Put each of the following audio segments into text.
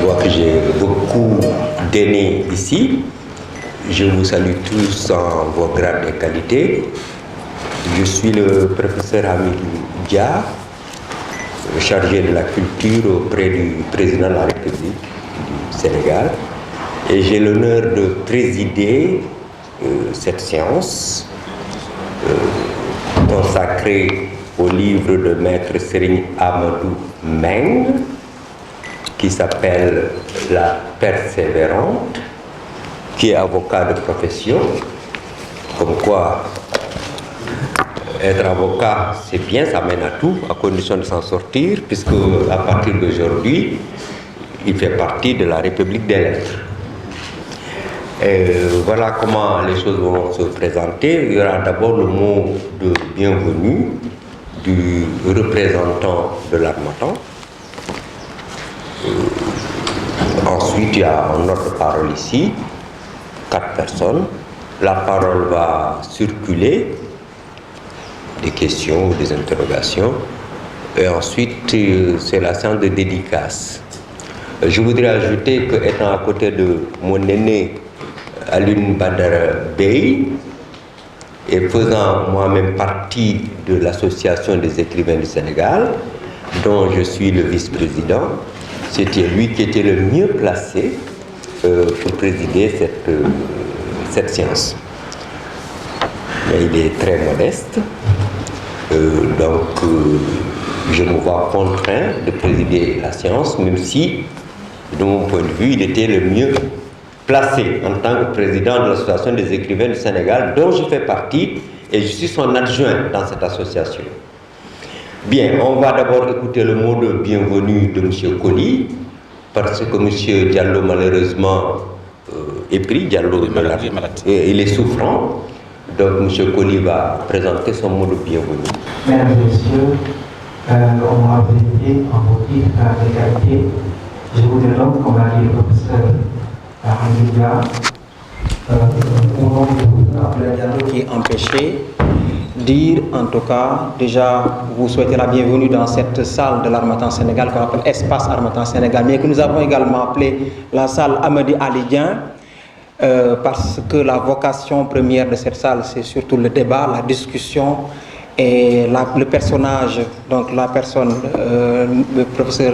vois que j'ai beaucoup d'aînés ici. Je vous salue tous en vos grades et qualités. Je suis le professeur Hamidou Dia, chargé de la culture auprès du président de la République du Sénégal. Et j'ai l'honneur de présider cette séance consacrée au livre de Maître Serigne Amadou Meng, qui s'appelle La Persévérante, qui est avocat de profession. Comme quoi, être avocat, c'est bien, ça mène à tout, à condition de s'en sortir, puisque à partir d'aujourd'hui, il fait partie de la République des lettres. Voilà comment les choses vont se présenter. Il y aura d'abord le mot de bienvenue du représentant de l'Harmattan. Ensuite, il y a un ordre de parole ici, 4 personnes. La parole va circuler, des questions ou des interrogations. Et ensuite, c'est la séance de dédicace. Je voudrais ajouter que, étant à côté de mon aîné Alioune Badara Bey, et faisant moi-même partie de l'Association des écrivains du Sénégal, dont je suis le vice-président, c'était lui qui était le mieux placé pour présider cette séance. Mais il est très modeste, donc je me vois contraint de présider la séance, même si, de mon point de vue, il était le mieux placé en tant que président de l'Association des écrivains du Sénégal, dont je fais partie, et je suis son adjoint dans cette association. Bien, on va d'abord écouter le mot de bienvenue de M. Koli, parce que M. Diallo, malheureusement, est pris. Diallo, il est souffrant. Donc, M. Koli va présenter son mot de bienvenue. Mesdames et messieurs, on m'a invité en motif d'égalité. Je voudrais donc, comme l'a dit le professeur Hamidou, au nom de Diallo qui est empêché, dire en tout cas, déjà, vous souhaitez la bienvenue dans cette salle de l'Harmattan Sénégal qu'on appelle Espace Harmattan Sénégal, mais que nous avons également appelé la salle Amady Alidien, parce que la vocation première de cette salle, c'est surtout le débat, la discussion, et le personnage, donc la personne, le professeur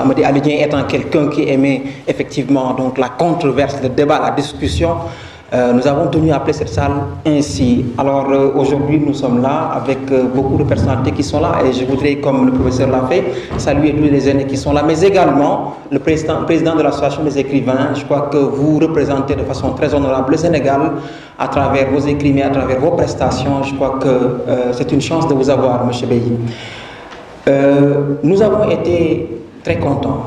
Amady Alidien étant quelqu'un qui aimait effectivement donc la controverse, le débat, la discussion, nous avons tenu à appeler cette salle ainsi. Alors aujourd'hui nous sommes là avec beaucoup de personnalités qui sont là, et je voudrais, comme le professeur l'a fait, saluer tous les aînés qui sont là, mais également le président de l'association des écrivains. Je crois que vous représentez de façon très honorable le Sénégal à travers vos écrits, mais à travers vos prestations. Je crois que c'est une chance de vous avoir, M. Bey. Nous avons été très contents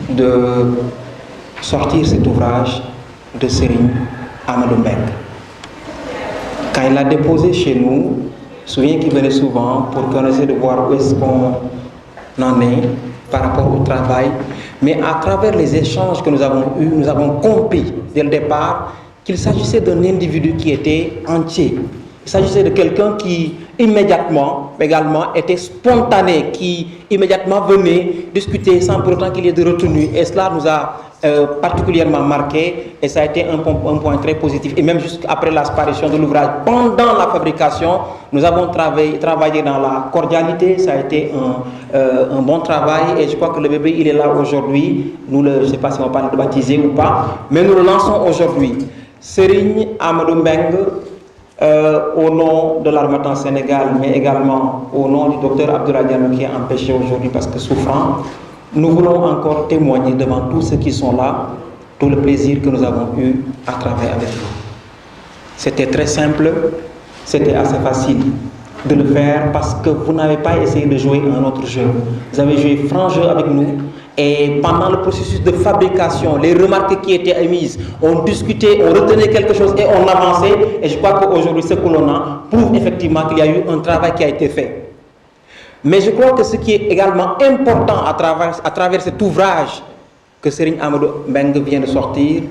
de sortir cet ouvrage de Serigne Amadou Meng. Quand il l'a déposé chez nous, je me souviens qu'il venait souvent pour qu'on essaie de voir où est-ce qu'on en est par rapport au travail. Mais à travers les échanges que nous avons eus, nous avons compris dès le départ qu'il s'agissait d'un individu qui était entier. Il s'agissait de quelqu'un qui immédiatement, également, était spontané, qui immédiatement venait discuter sans pour autant qu'il y ait de retenue. Et cela nous a particulièrement marqué, et ça a été un point très positif. Et même jusqu'après l'apparition de l'ouvrage, pendant la fabrication, nous avons travaillé dans la cordialité. Ça a été un bon travail, et je crois que le bébé, il est là aujourd'hui. Je ne sais pas si on parle de baptiser ou pas, mais nous le lançons aujourd'hui. Serigne Amadou Meng, au nom de l'Harmattan Sénégal, mais également au nom du docteur Abdoulaye Diallo qui est empêché aujourd'hui parce que souffrant, nous voulons encore témoigner devant tous ceux qui sont là tout le plaisir que nous avons eu à travailler avec vous. C'était très simple, c'était assez facile de le faire parce que vous n'avez pas essayé de jouer un autre jeu. Vous avez joué franc jeu avec nous. Et pendant le processus de fabrication, les remarques qui étaient émises, on discutait, on retenait quelque chose et on avançait. Et je crois qu'aujourd'hui, ce que l'on a prouve effectivement qu'il y a eu un travail qui a été fait. Mais je crois que ce qui est également important à travers cet ouvrage que Serigne Amadou Meng vient de sortir,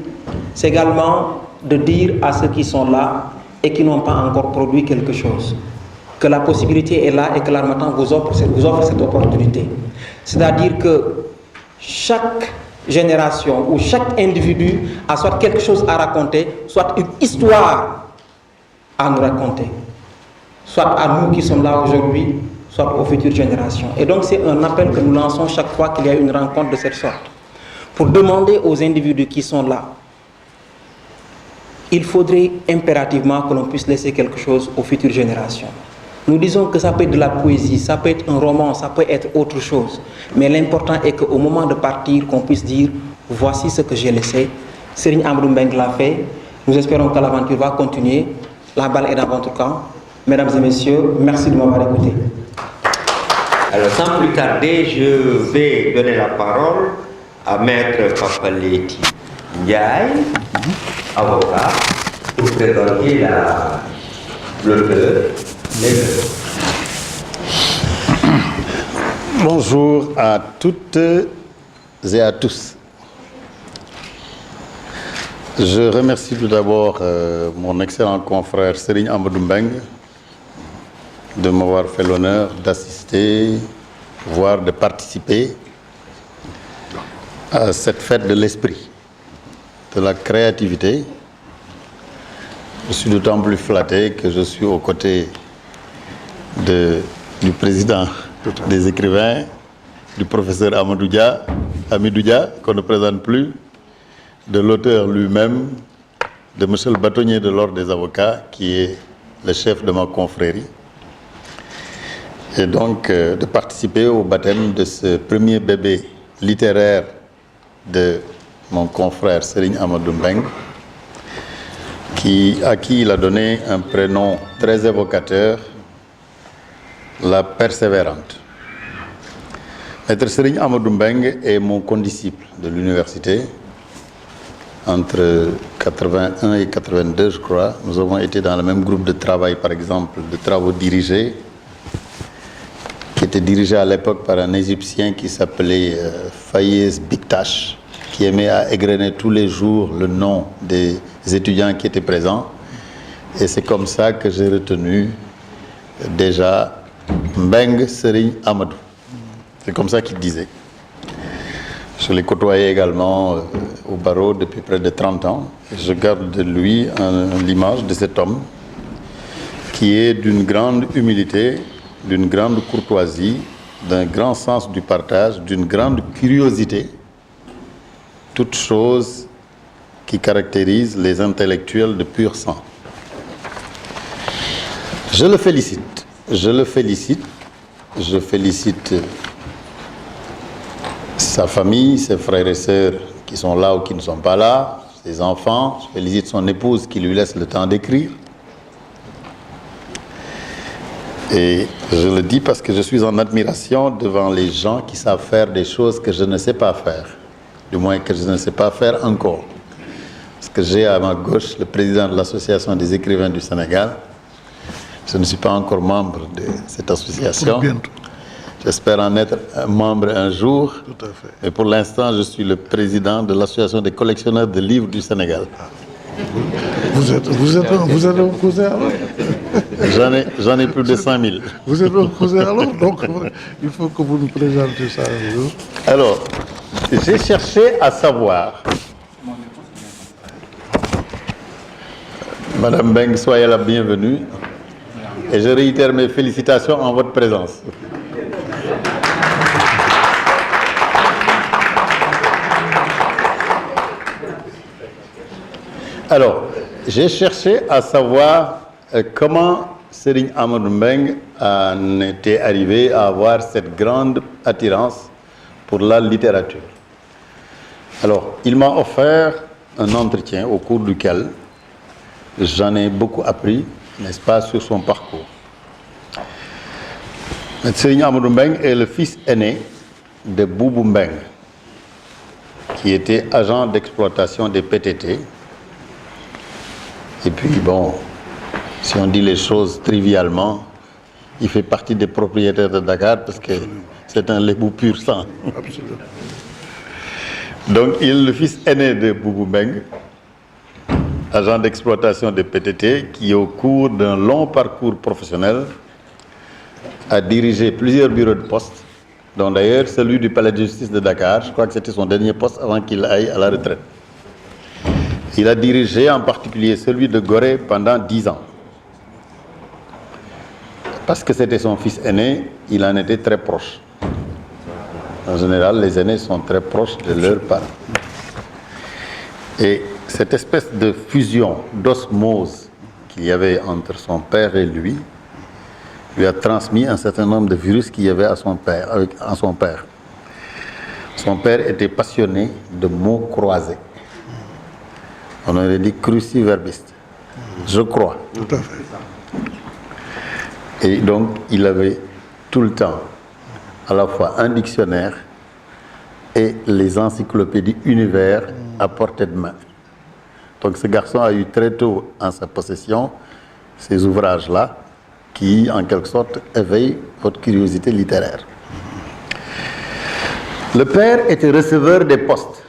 c'est également de dire à ceux qui sont là et qui n'ont pas encore produit quelque chose, que la possibilité est là et que l'Harmattan vous offre cette opportunité. C'est-à-dire que chaque génération ou chaque individu a soit quelque chose à raconter, soit une histoire à nous raconter, soit à nous qui sommes là aujourd'hui, soit aux futures générations. Et donc c'est un appel que nous lançons chaque fois qu'il y a une rencontre de cette sorte, pour demander aux individus qui sont là, il faudrait impérativement que l'on puisse laisser quelque chose aux futures générations. Nous disons que ça peut être de la poésie, ça peut être un roman, ça peut être autre chose. Mais l'important est qu'au moment de partir, qu'on puisse dire « Voici ce que j'ai laissé ». Serigne Amadou Mbengue l'a fait. Nous espérons que l'aventure va continuer. La balle est dans votre camp. Mesdames et messieurs, merci de m'avoir écouté. Alors, sans plus tarder, je vais donner la parole à Maître Papaleti Ndiaye, avocat, pour présenter l'auteur. Bonjour à toutes et à tous. Je remercie tout d'abord mon excellent confrère Serigne Amadou Mbengue de m'avoir fait l'honneur d'assister, voire de participer à cette fête de l'esprit, de la créativité. Je suis d'autant plus flatté que je suis aux côtés du président des écrivains, du professeur Amidou Dia, qu'on ne présente plus, de l'auteur lui-même, de monsieur le bâtonnier de l'ordre des avocats, qui est le chef de ma confrérie, et donc de participer au baptême de ce premier bébé littéraire de mon confrère Serigne Amadou Mbengue, à qui il a donné un prénom très évocateur, la persévérante. Maître Serigne Amadou Mbengue est mon condisciple de l'université. Entre 81 et 82, je crois, nous avons été dans le même groupe de travail, par exemple, de travaux dirigés, qui était dirigé à l'époque par un Égyptien qui s'appelait Fayez Biktash, qui aimait à égrener tous les jours le nom des étudiants qui étaient présents. Et c'est comme ça que j'ai retenu déjà Mbengue Serigne Amadou. C'est comme ça qu'il disait. Je l'ai côtoyé également au barreau depuis près de 30 ans. Et je garde de lui l'image de cet homme qui est d'une grande humilité, d'une grande courtoisie, d'un grand sens du partage, d'une grande curiosité. Toutes choses qui caractérisent les intellectuels de pur sang. Je le félicite. Je félicite sa famille, ses frères et sœurs qui sont là ou qui ne sont pas là, ses enfants. Je félicite son épouse qui lui laisse le temps d'écrire. Et je le dis parce que je suis en admiration devant les gens qui savent faire des choses que je ne sais pas faire. Du moins que je ne sais pas faire encore. Parce que j'ai à ma gauche le président de l'Association des écrivains du Sénégal. Je ne suis pas encore membre de cette association. J'espère en être un membre un jour. Tout à fait. Mais pour l'instant, je suis le président de l'Association des collectionneurs de livres du Sénégal. Vous êtes un cousin alors? J'en ai plus de 5000. Vous êtes un cousin alors? Donc, il faut que vous nous présentiez ça un jour. Alors, j'ai cherché à savoir... Madame Mbengue, soyez la bienvenue. Et je réitère mes félicitations en votre présence. Alors, j'ai cherché à savoir comment Serigne Amadou Mbengue en était arrivé à avoir cette grande attirance pour la littérature. Alors, il m'a offert un entretien au cours duquel j'en ai beaucoup appris, n'est-ce pas, sur son parcours. Serigne Amadou Mbengue est le fils aîné de Boubou Mbengue, qui était agent d'exploitation des PTT. Et puis, bon, si on dit les choses trivialement, il fait partie des propriétaires de Dakar parce que c'est un lébou pur sang. Absolument. Donc, il est le fils aîné de Boubou Mbengue, agent d'exploitation des PTT, qui, au cours d'un long parcours professionnel, a dirigé plusieurs bureaux de poste dont d'ailleurs celui du palais de justice de Dakar, je crois que c'était son dernier poste avant qu'il aille à la retraite. Il a dirigé en particulier celui de Gorée pendant 10 ans. Parce que c'était son fils aîné, il en était très proche. En général, les aînés sont très proches de leurs parents. Et cette espèce de fusion, d'osmose qu'il y avait entre son père et lui a transmis un certain nombre de virus qu'il y avait à son père. Son père était passionné de mots croisés. On aurait dit cruciverbiste. Je crois. Tout à fait. Et donc, il avait tout le temps à la fois un dictionnaire et les encyclopédies univers à portée de main. Donc ce garçon a eu très tôt en sa possession ces ouvrages-là qui, en quelque sorte, éveillent votre curiosité littéraire. Le père était receveur des postes.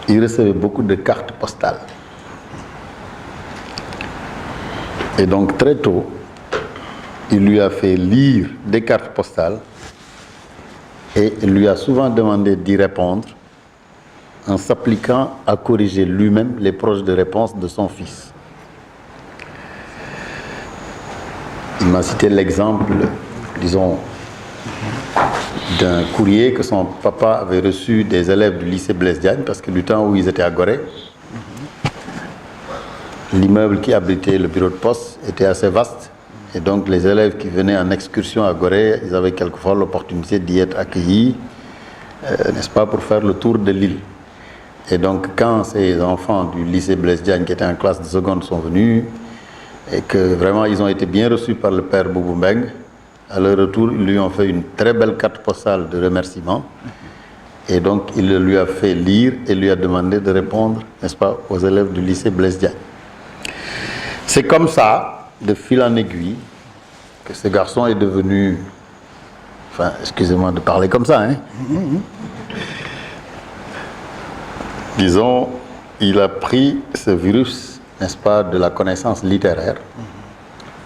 Il recevait beaucoup de cartes postales. Et donc très tôt, il lui a fait lire des cartes postales et il lui a souvent demandé d'y répondre en s'appliquant à corriger lui-même les proches de réponse de son fils. Il m'a cité l'exemple, disons, d'un courrier que son papa avait reçu des élèves du lycée Blaise Diagne, parce que du temps où ils étaient à Gorée, l'immeuble qui abritait le bureau de poste était assez vaste. Et donc les élèves qui venaient en excursion à Gorée, ils avaient quelquefois l'opportunité d'y être accueillis, n'est-ce pas, pour faire le tour de l'île. Et donc quand ces enfants du lycée Blaise Diagne qui étaient en classe de seconde sont venus, et que vraiment ils ont été bien reçus par le père Boubou Mbeng, à leur retour, ils lui ont fait une très belle carte postale de remerciement. Et donc il le lui a fait lire et lui a demandé de répondre, n'est-ce pas, aux élèves du lycée Blaise Diagne. C'est comme ça, de fil en aiguille, que ce garçon est devenu, enfin, excusez-moi de parler comme ça, hein. Disons, il a pris ce virus, n'est-ce pas, de la connaissance littéraire.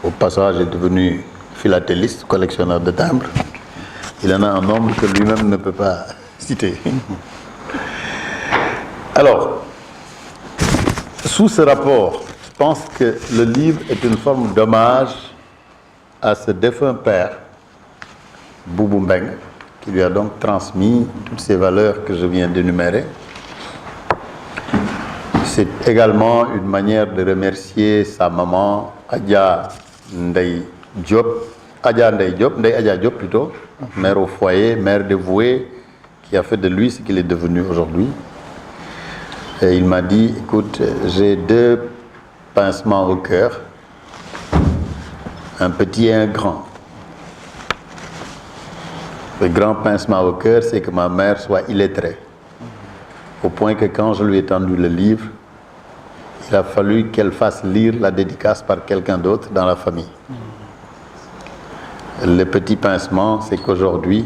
Au passage, il est devenu philatéliste, collectionneur de timbres. Il en a un nombre que lui-même ne peut pas citer. Alors, sous ce rapport, je pense que le livre est une forme d'hommage à ce défunt père, Boubou Mbeng, qui lui a donc transmis toutes ces valeurs que je viens d'énumérer. C'est également une manière de remercier sa maman, Adja Ndeye Diop, Ndeye Adja Diop plutôt, mère au foyer, mère dévouée, qui a fait de lui ce qu'il est devenu aujourd'hui. Et il m'a dit, écoute, j'ai 2 pincements au cœur, un petit et un grand. Le grand pincement au cœur, c'est que ma mère soit illettrée. Au point que quand je lui ai tendu le livre, il a fallu qu'elle fasse lire la dédicace par quelqu'un d'autre dans la famille. Le petit pincement, c'est qu'aujourd'hui,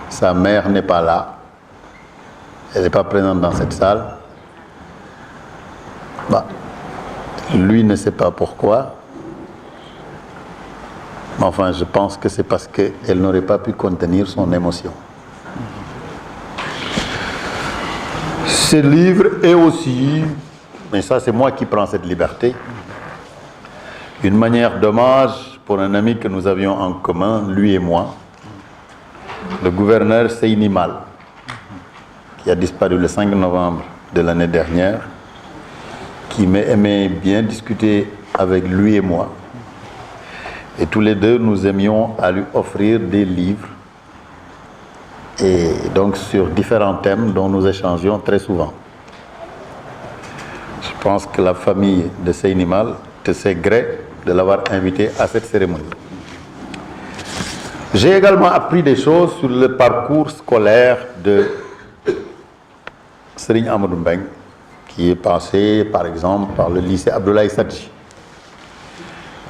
sa mère n'est pas là. Elle n'est pas présente dans cette salle. Bah, lui ne sait pas pourquoi. Mais enfin, je pense que c'est parce qu'elle n'aurait pas pu contenir son émotion. Ce livre est aussi, mais ça c'est moi qui prends cette liberté, une manière d'hommage pour un ami que nous avions en commun, lui et moi, le gouverneur Seyni Mal, qui a disparu le 5 novembre de l'année dernière, qui aimait bien discuter avec lui et moi. Et tous les deux, nous aimions à lui offrir des livres, et donc sur différents thèmes dont nous échangions très souvent. Je pense que la famille de Seyni Mal te sait gré de l'avoir invité à cette cérémonie. J'ai également appris des choses sur le parcours scolaire de Serigne Amadou Mbeng, qui est passé par exemple par le lycée Abdoulaye Sadji.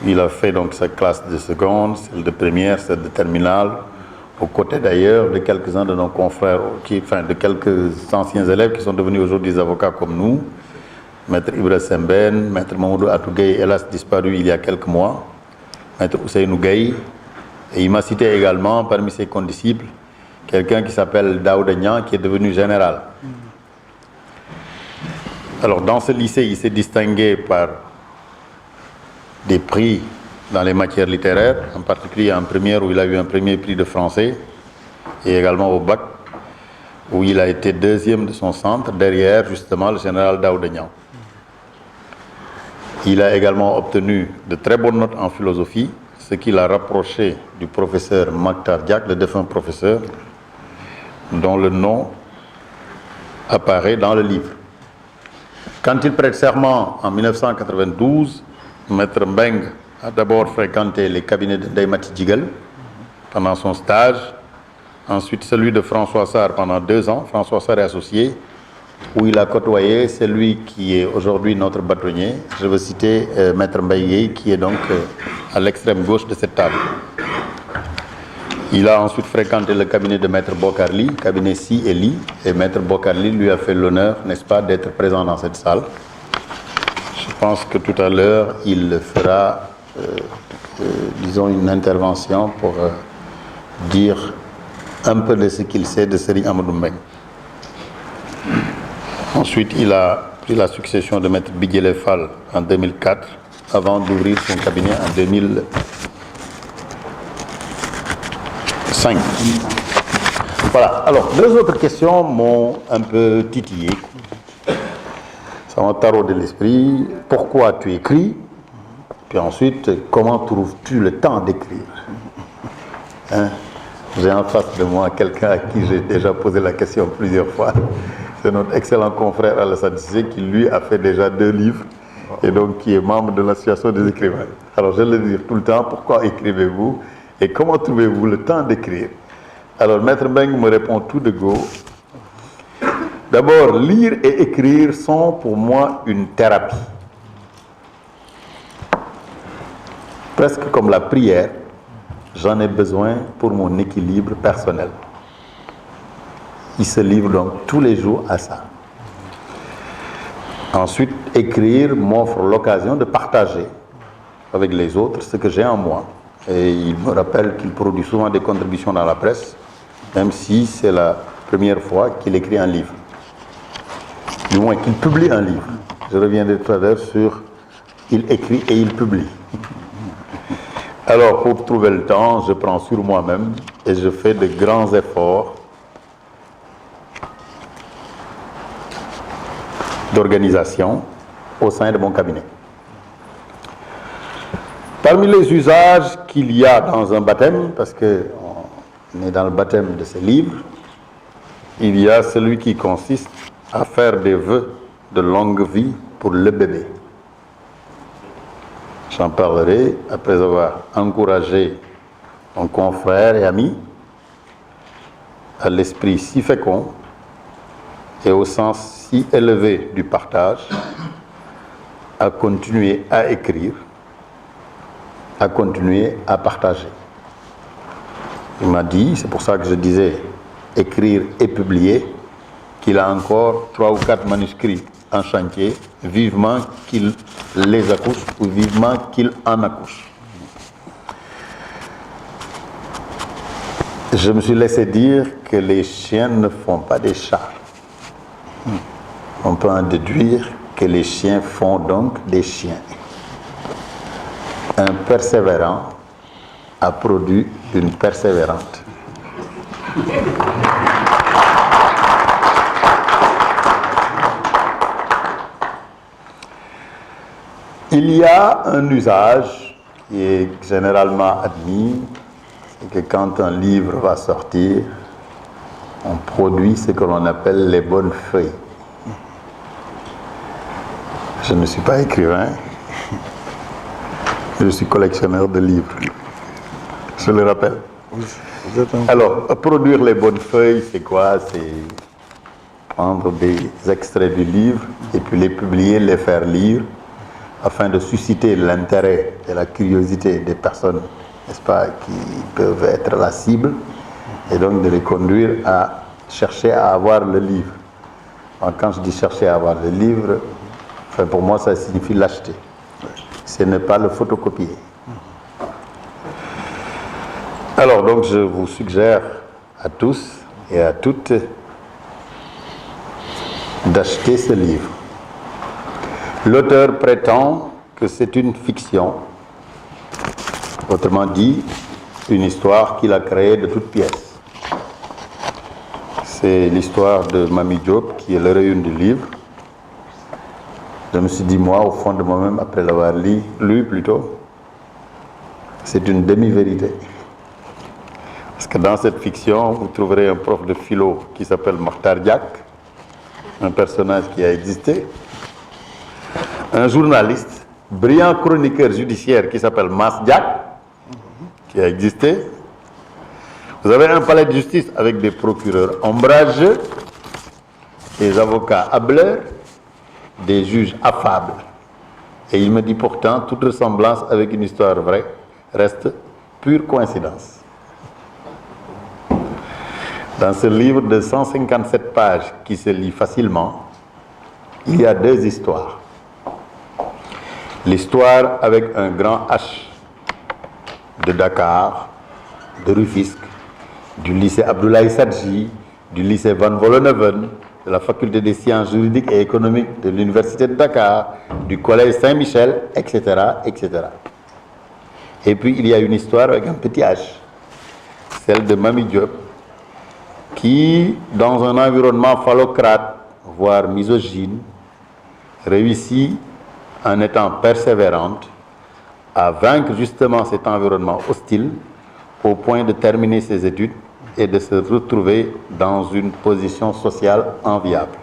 Il a fait donc sa classe de seconde, celle de première, celle de terminale, aux côtés d'ailleurs de quelques-uns de nos confrères, de quelques anciens élèves qui sont devenus aujourd'hui des avocats comme nous, Maître Ibra Semben, Maître Mamoudou Atougay, hélas disparu il y a quelques mois, Maître Ousseynou Gueye. Et il m'a cité également, parmi ses condisciples, quelqu'un qui s'appelle Daouda Niang, qui est devenu général. Alors, dans ce lycée, il s'est distingué par des prix dans les matières littéraires, en particulier en première, où il a eu un premier prix de français, et également au bac, où il a été deuxième de son centre, derrière justement le général Daouda Niang. Il a également obtenu de très bonnes notes en philosophie, ce qui l'a rapproché du professeur Makhtar Diak, le défunt professeur, dont le nom apparaît dans le livre. Quand il prête serment en 1992, Maître Mbeng a d'abord fréquenté les cabinets de Ndeye Mati Djigal pendant son stage, ensuite celui de François Sarr pendant 2 ans, François Sarr et associé, où il a côtoyé celui qui est aujourd'hui notre bâtonnier. Je veux citer Maître Mbaye, qui est donc à l'extrême gauche de cette table. Il a ensuite fréquenté le cabinet de Maître Bokarli, cabinet Si et Li, et Maître Bokarli lui a fait l'honneur, n'est-ce pas, d'être présent dans cette salle. Je pense que tout à l'heure, il fera, disons, une intervention pour dire un peu de ce qu'il sait de Serigne Amadou Mbeng. Ensuite, il a pris la succession de Maître Biguelé Fall en 2004, avant d'ouvrir son cabinet en 2005. Voilà. Alors, 2 autres questions m'ont un peu titillé. Ça m'a taraudé l'esprit. Pourquoi tu écris? Puis ensuite, comment trouves-tu le temps d'écrire? J'ai en face de moi quelqu'un à qui j'ai déjà posé la question plusieurs fois. C'est notre excellent confrère Alassane Cissé qui, lui, a fait déjà 2 livres et donc qui est membre de l'association des écrivains. Alors, je le dis tout le temps, pourquoi écrivez-vous et comment trouvez-vous le temps d'écrire? Alors, Maître Mbeng me répond tout de go. D'abord, lire et écrire sont pour moi une thérapie. Presque comme la prière, j'en ai besoin pour mon équilibre personnel. Il se livre donc tous les jours à ça. Ensuite, écrire m'offre l'occasion de partager avec les autres ce que j'ai en moi. Et il me rappelle qu'il produit souvent des contributions dans la presse, même si c'est la première fois qu'il écrit un livre. Du moins qu'il publie un livre. Je reviendrai tout à l'heure sur il écrit et il publie. Alors, pour trouver le temps, je prends sur moi-même et je fais de grands efforts d'organisation au sein de mon cabinet. Parmi les usages qu'il y a dans un baptême, parce qu'on est dans le baptême de ce livre, il y a celui qui consiste à faire des vœux de longue vie pour le bébé. J'en parlerai après avoir encouragé mon confrère et ami à l'esprit si fécond et au sens si élevé du partage, à continuer à écrire, à continuer à partager. Il m'a dit, c'est pour ça que je disais écrire et publier, qu'il a encore 3 ou 4 manuscrits en chantier, vivement qu'il les accouche ou vivement qu'il en accouche. Je me suis laissé dire que les chiens ne font pas des chats. On peut en déduire que les chiens font donc des chiens. Un persévérant a produit une persévérante. Il y a un usage qui est généralement admis, c'est que quand un livre va sortir, on produit ce que l'on appelle les bonnes feuilles. Je ne suis pas écrivain, je suis collectionneur de livres. Je le rappelle. Alors, produire les bonnes feuilles, c'est quoi? C'est prendre des extraits du livre et puis les publier, les faire lire, afin de susciter l'intérêt et la curiosité des personnes, n'est-ce pas, qui peuvent être la cible, et donc de les conduire à chercher à avoir le livre. Alors, quand je dis chercher à avoir le livre, enfin, pour moi, ça signifie l'acheter. Ce n'est pas le photocopier. Alors, donc, je vous suggère à tous et à toutes d'acheter ce livre. L'auteur prétend que c'est une fiction, autrement dit, une histoire qu'il a créée de toutes pièces. C'est l'histoire de Mami Diop qui est l'heureux du livre. Je me suis dit, moi, au fond de moi-même, après l'avoir lu plutôt, c'est une demi-vérité. Parce que dans cette fiction, vous trouverez un prof de philo qui s'appelle Mokhtar Diak, un personnage qui a existé, un journaliste, brillant chroniqueur judiciaire qui s'appelle Mas Diak, qui a existé. Vous avez un palais de justice avec des procureurs ombrageux, des avocats hableurs, des juges affables. Et il me dit pourtant, toute ressemblance avec une histoire vraie reste pure coïncidence. Dans ce livre de 157 pages qui se lit facilement, il y a deux histoires. L'histoire avec un grand H de Dakar, de Rufisque, du lycée Abdoulaye Sadji, du lycée Van Vollenhoven, de la faculté des sciences juridiques et économiques de l'université de Dakar, du collège Saint-Michel, etc., etc. Et puis il y a une histoire avec un petit H, celle de Mami Diop, qui, dans un environnement phallocrate, voire misogyne, réussit, en étant persévérante, à vaincre justement cet environnement hostile au point de terminer ses études et de se retrouver dans une position sociale enviable.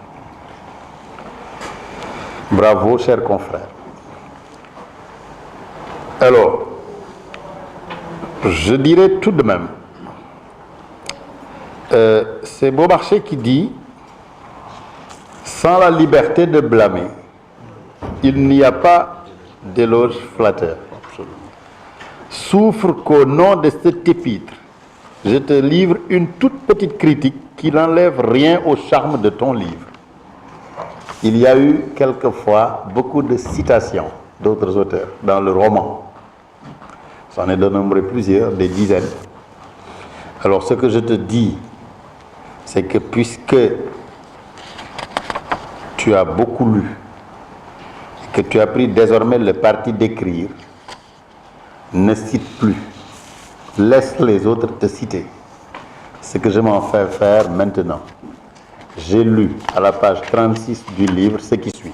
Bravo, chers confrères. Alors, je dirais tout de même, c'est Beaumarchais qui dit « Sans la liberté de blâmer, il n'y a pas d'éloge flatteur. Souffre qu'au nom de cet épître, je te livre une toute petite critique qui n'enlève rien au charme de ton livre. » Il y a eu quelquefois beaucoup de citations d'autres auteurs dans le roman. J'en ai dénombré plusieurs, des dizaines. Alors ce que je te dis, c'est que puisque tu as beaucoup lu, que tu as pris désormais le parti d'écrire, ne cite plus. Laisse les autres te citer. Ce que je m'en fais faire maintenant. J'ai lu à la page 36 du livre ce qui suit.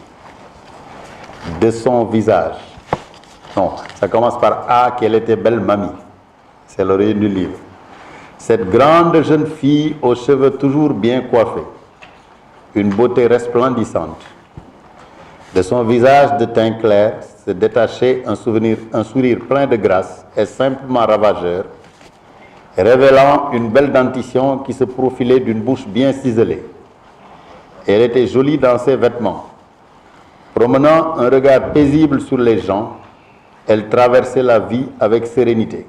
De son visage. Non, ça commence par A, qu'elle était belle mamie. C'est l'origine du livre. Cette grande jeune fille aux cheveux toujours bien coiffés, une beauté resplendissante. De son visage de teint clair se détachait un sourire plein de grâce et simplement ravageur, révélant une belle dentition qui se profilait d'une bouche bien ciselée. Elle était jolie dans ses vêtements. Promenant un regard paisible sur les gens, elle traversait la vie avec sérénité.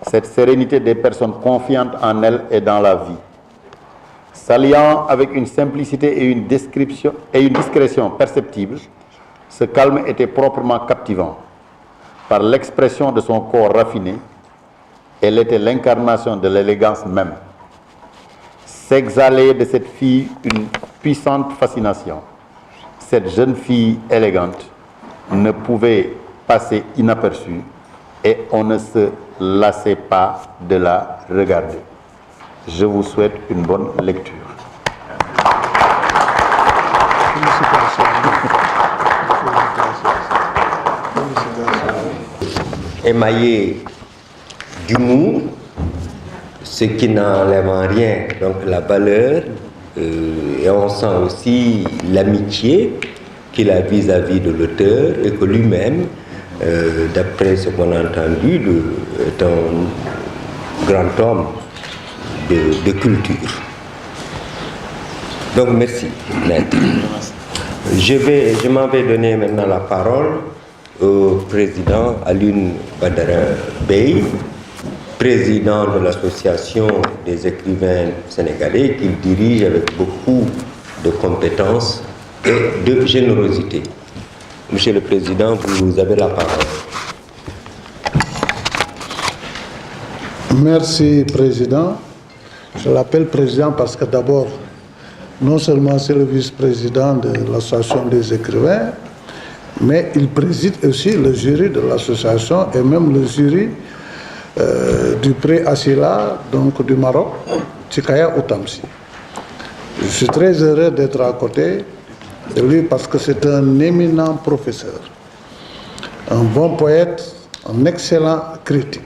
Cette sérénité des personnes confiantes en elles et dans la vie. S'alliant avec une simplicité et une discrétion perceptibles, ce calme était proprement captivant. Par l'expression de son corps raffiné, elle était l'incarnation de l'élégance même. S'exhalait de cette fille une puissante fascination. Cette jeune fille élégante ne pouvait passer inaperçue et on ne se lassait pas de la regarder. Je vous souhaite une bonne lecture. Émaillé d'humour, ce qui n'enlève en rien donc la valeur, et on sent aussi l'amitié qu'il a vis-à-vis de l'auteur et que lui-même, d'après ce qu'on a entendu, est un grand homme de culture. Donc merci, maître. Je m'en vais donner maintenant la parole au président Alioune Badara Bey, président de l'association des écrivains sénégalais, qu'il dirige avec beaucoup de compétences et de générosité. Monsieur le Président, vous avez la parole. Merci, Président. Je l'appelle Président parce que d'abord, non seulement c'est le vice-président de l'Association des écrivains, mais il préside aussi le jury de l'association et même le jury du prix Assila, donc du Maroc, Tchikaya Outamsi. Je suis très heureux d'être à côté de lui parce que c'est un éminent professeur, un bon poète, un excellent critique.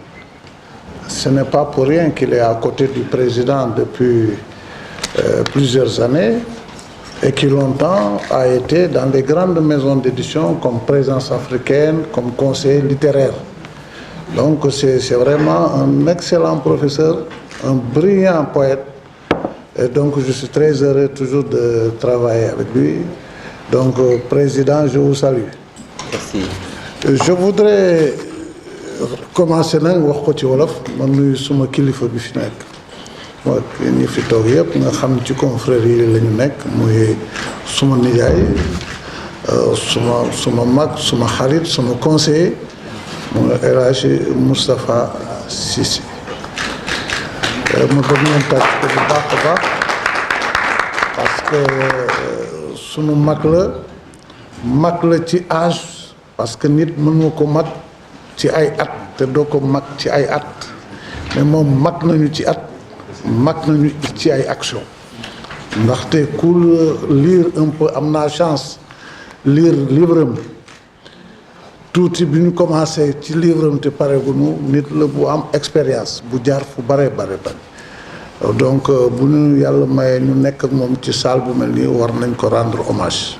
Ce n'est pas pour rien qu'il est à côté du président depuis plusieurs années et qui longtemps a été dans des grandes maisons d'édition comme Présence africaine, comme conseiller littéraire. Donc c'est vraiment un excellent professeur, un brillant poète. Et donc je suis très heureux toujours de travailler avec lui. Donc Président, je vous salue. Merci. Je voudrais commencer nag wax ko ci wolof man nuyu suma kilifa bi fi nekk mooy ñi fi toog yëpp nga xam ci confrères yi la ñu nekk muy suma nijaay suma mag suma xarit suma conseiller mooy El Hadji Moustapha Cissé ma bëgg ngeen tàcc ko bu baax a baax parce que sunu mag la ci âge parce que nit mën nga ko mag ci ay at te doo ko mag ci ay at mais moom mag nañu ci at mag nañu ci ay action ndaxte ku lire un peu am naa chance lire livre am tuuti bi ñu commencé ci livre am te pare gu ñu nit la bu am expérience bu jaar fu bare donc bu ñu yàlla mayee ñu nekk ak moom ci salle bu mel nii war nañ ko rendre hommage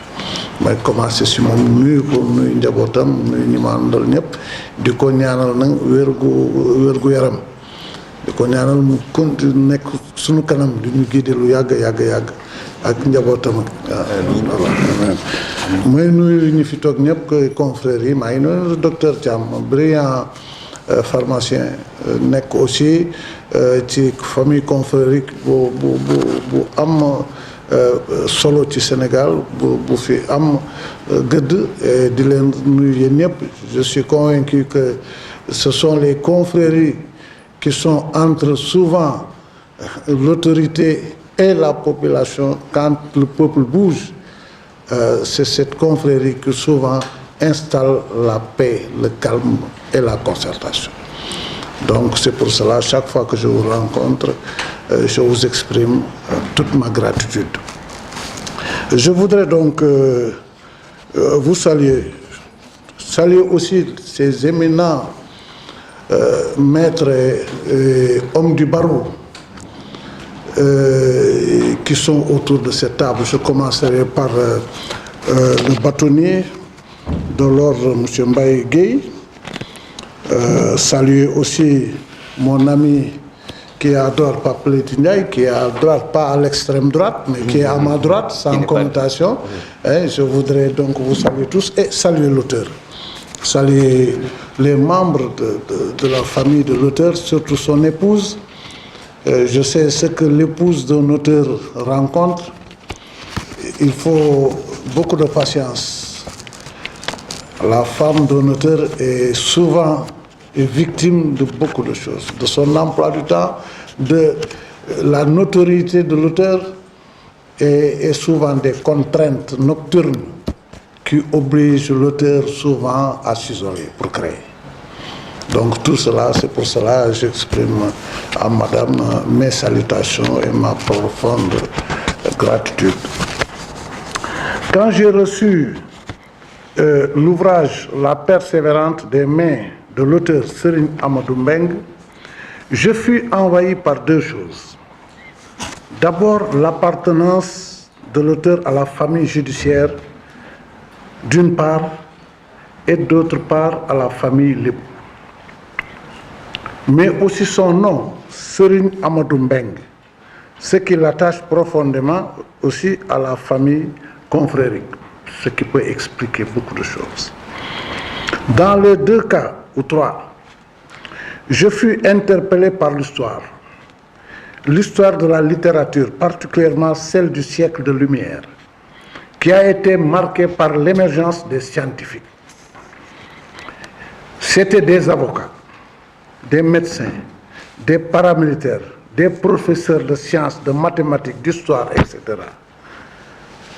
may commencé si moom nuyu ko nuyu njabootam nuyu ñi ma àndal ñëpp di ko ñaanal nag wér gu yaram di ko ñaanal mu continue nekk suñu kanam di ñu guider lu yàgg ak njabootam may nuyu ñi fi toog ñëpp koy confrères yi maa ngi nuyu docteur Thiam brillant pharmacien nekk aussi ci famille confrérique bu am solo ci Sénégal bu fi am gëdd di leen nuyu yéen ñëpp je suis convaincu que ce sont les confréries qui sont entre souvent l'autorité et la population quand le peuple bouge c'est cette confrérie qui souvent installe la paix, le calme et la concertation. Donc c'est pour cela, chaque fois que je vous rencontre, je vous exprime toute ma gratitude. Je voudrais donc vous saluer aussi ces éminents maîtres et hommes du barreau qui sont autour de cette table. Je commencerai par le bâtonnier de l'ordre, M. Mbaye Gueye. Saluer aussi mon ami qui est à droite, Pape Ndiaye, qui est à droite, pas à l'extrême droite, mais qui est à ma droite, sans connotation. Je voudrais donc vous saluer tous et saluer l'auteur. Saluer les membres de la famille de l'auteur, surtout son épouse. Je sais ce que l'épouse d'un auteur rencontre. Il faut beaucoup de patience. La femme d'un auteur est souvent victime de beaucoup de choses, de son emploi du temps, de la notoriété de l'auteur et souvent des contraintes nocturnes qui obligent l'auteur souvent à s'isoler pour créer. Donc tout cela, c'est pour cela que j'exprime à madame mes salutations et ma profonde gratitude. Quand j'ai reçu l'ouvrage La persévérante des mains de l'auteur Serigne Amadou Mbengue, je fus envahi par deux choses. D'abord, l'appartenance de l'auteur à la famille judiciaire, d'une part, et d'autre part à la famille Lébou. Mais aussi son nom, Serigne Amadou Mbengue, ce qui l'attache profondément aussi à la famille confrérique, ce qui peut expliquer beaucoup de choses. Dans les deux cas, ou trois, je fus interpellé par l'histoire de la littérature, particulièrement celle du siècle de Lumière, qui a été marquée par l'émergence des scientifiques. C'étaient des avocats, des médecins, des paramilitaires, des professeurs de sciences, de mathématiques, d'histoire, etc.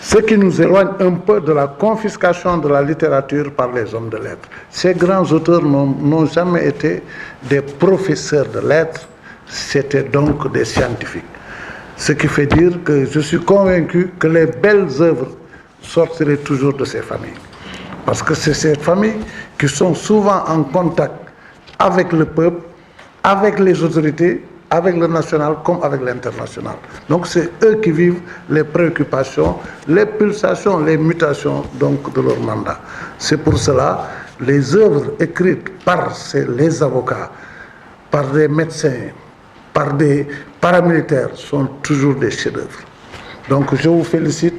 Ce qui nous éloigne un peu de la confiscation de la littérature par les hommes de lettres. Ces grands auteurs n'ont jamais été des professeurs de lettres, c'était donc des scientifiques. Ce qui fait dire que je suis convaincu que les belles œuvres sortiraient toujours de ces familles. Parce que c'est ces familles qui sont souvent en contact avec le peuple, avec les autorités, avec le national comme avec l'international. Donc c'est eux qui vivent les préoccupations, les pulsations, les mutations donc, de leur mandat. C'est pour cela les œuvres écrites par les avocats, par des médecins, par des paramilitaires sont toujours des chefs-d'œuvre. Donc je vous félicite,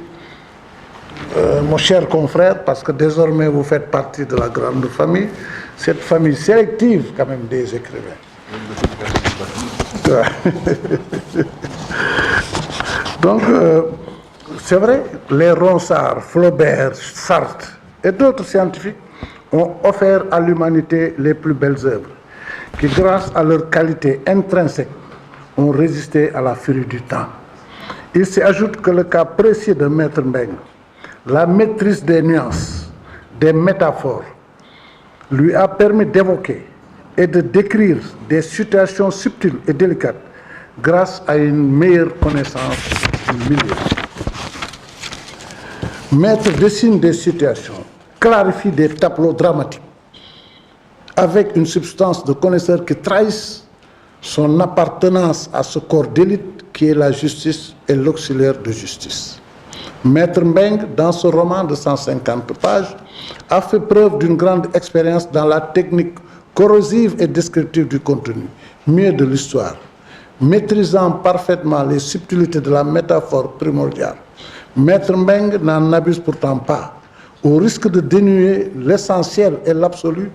mon cher confrère, parce que désormais vous faites partie de la grande famille, cette famille sélective quand même des écrivains. Donc, c'est vrai, les Ronsard, Flaubert, Sartre et d'autres scientifiques ont offert à l'humanité les plus belles œuvres, qui grâce à leur qualité intrinsèque ont résisté à la furie du temps. Il s'y ajoute que le cas précis de Maître Mbeng, la maîtrise des nuances, des métaphores, lui a permis d'évoquer et de décrire des situations subtiles et délicates grâce à une meilleure connaissance du milieu. Maître dessine des situations, clarifie des tableaux dramatiques avec une substance de connaisseur qui trahisse son appartenance à ce corps d'élite qui est la justice et l'auxiliaire de justice. Maître Mbeng, dans ce roman de 150 pages, a fait preuve d'une grande expérience dans la technique corrosive et descriptive du contenu, mieux de l'histoire, maîtrisant parfaitement les subtilités de la métaphore primordiale. Maître Mbeng n'en abuse pourtant pas, au risque de dénuer l'essentiel et l'absolu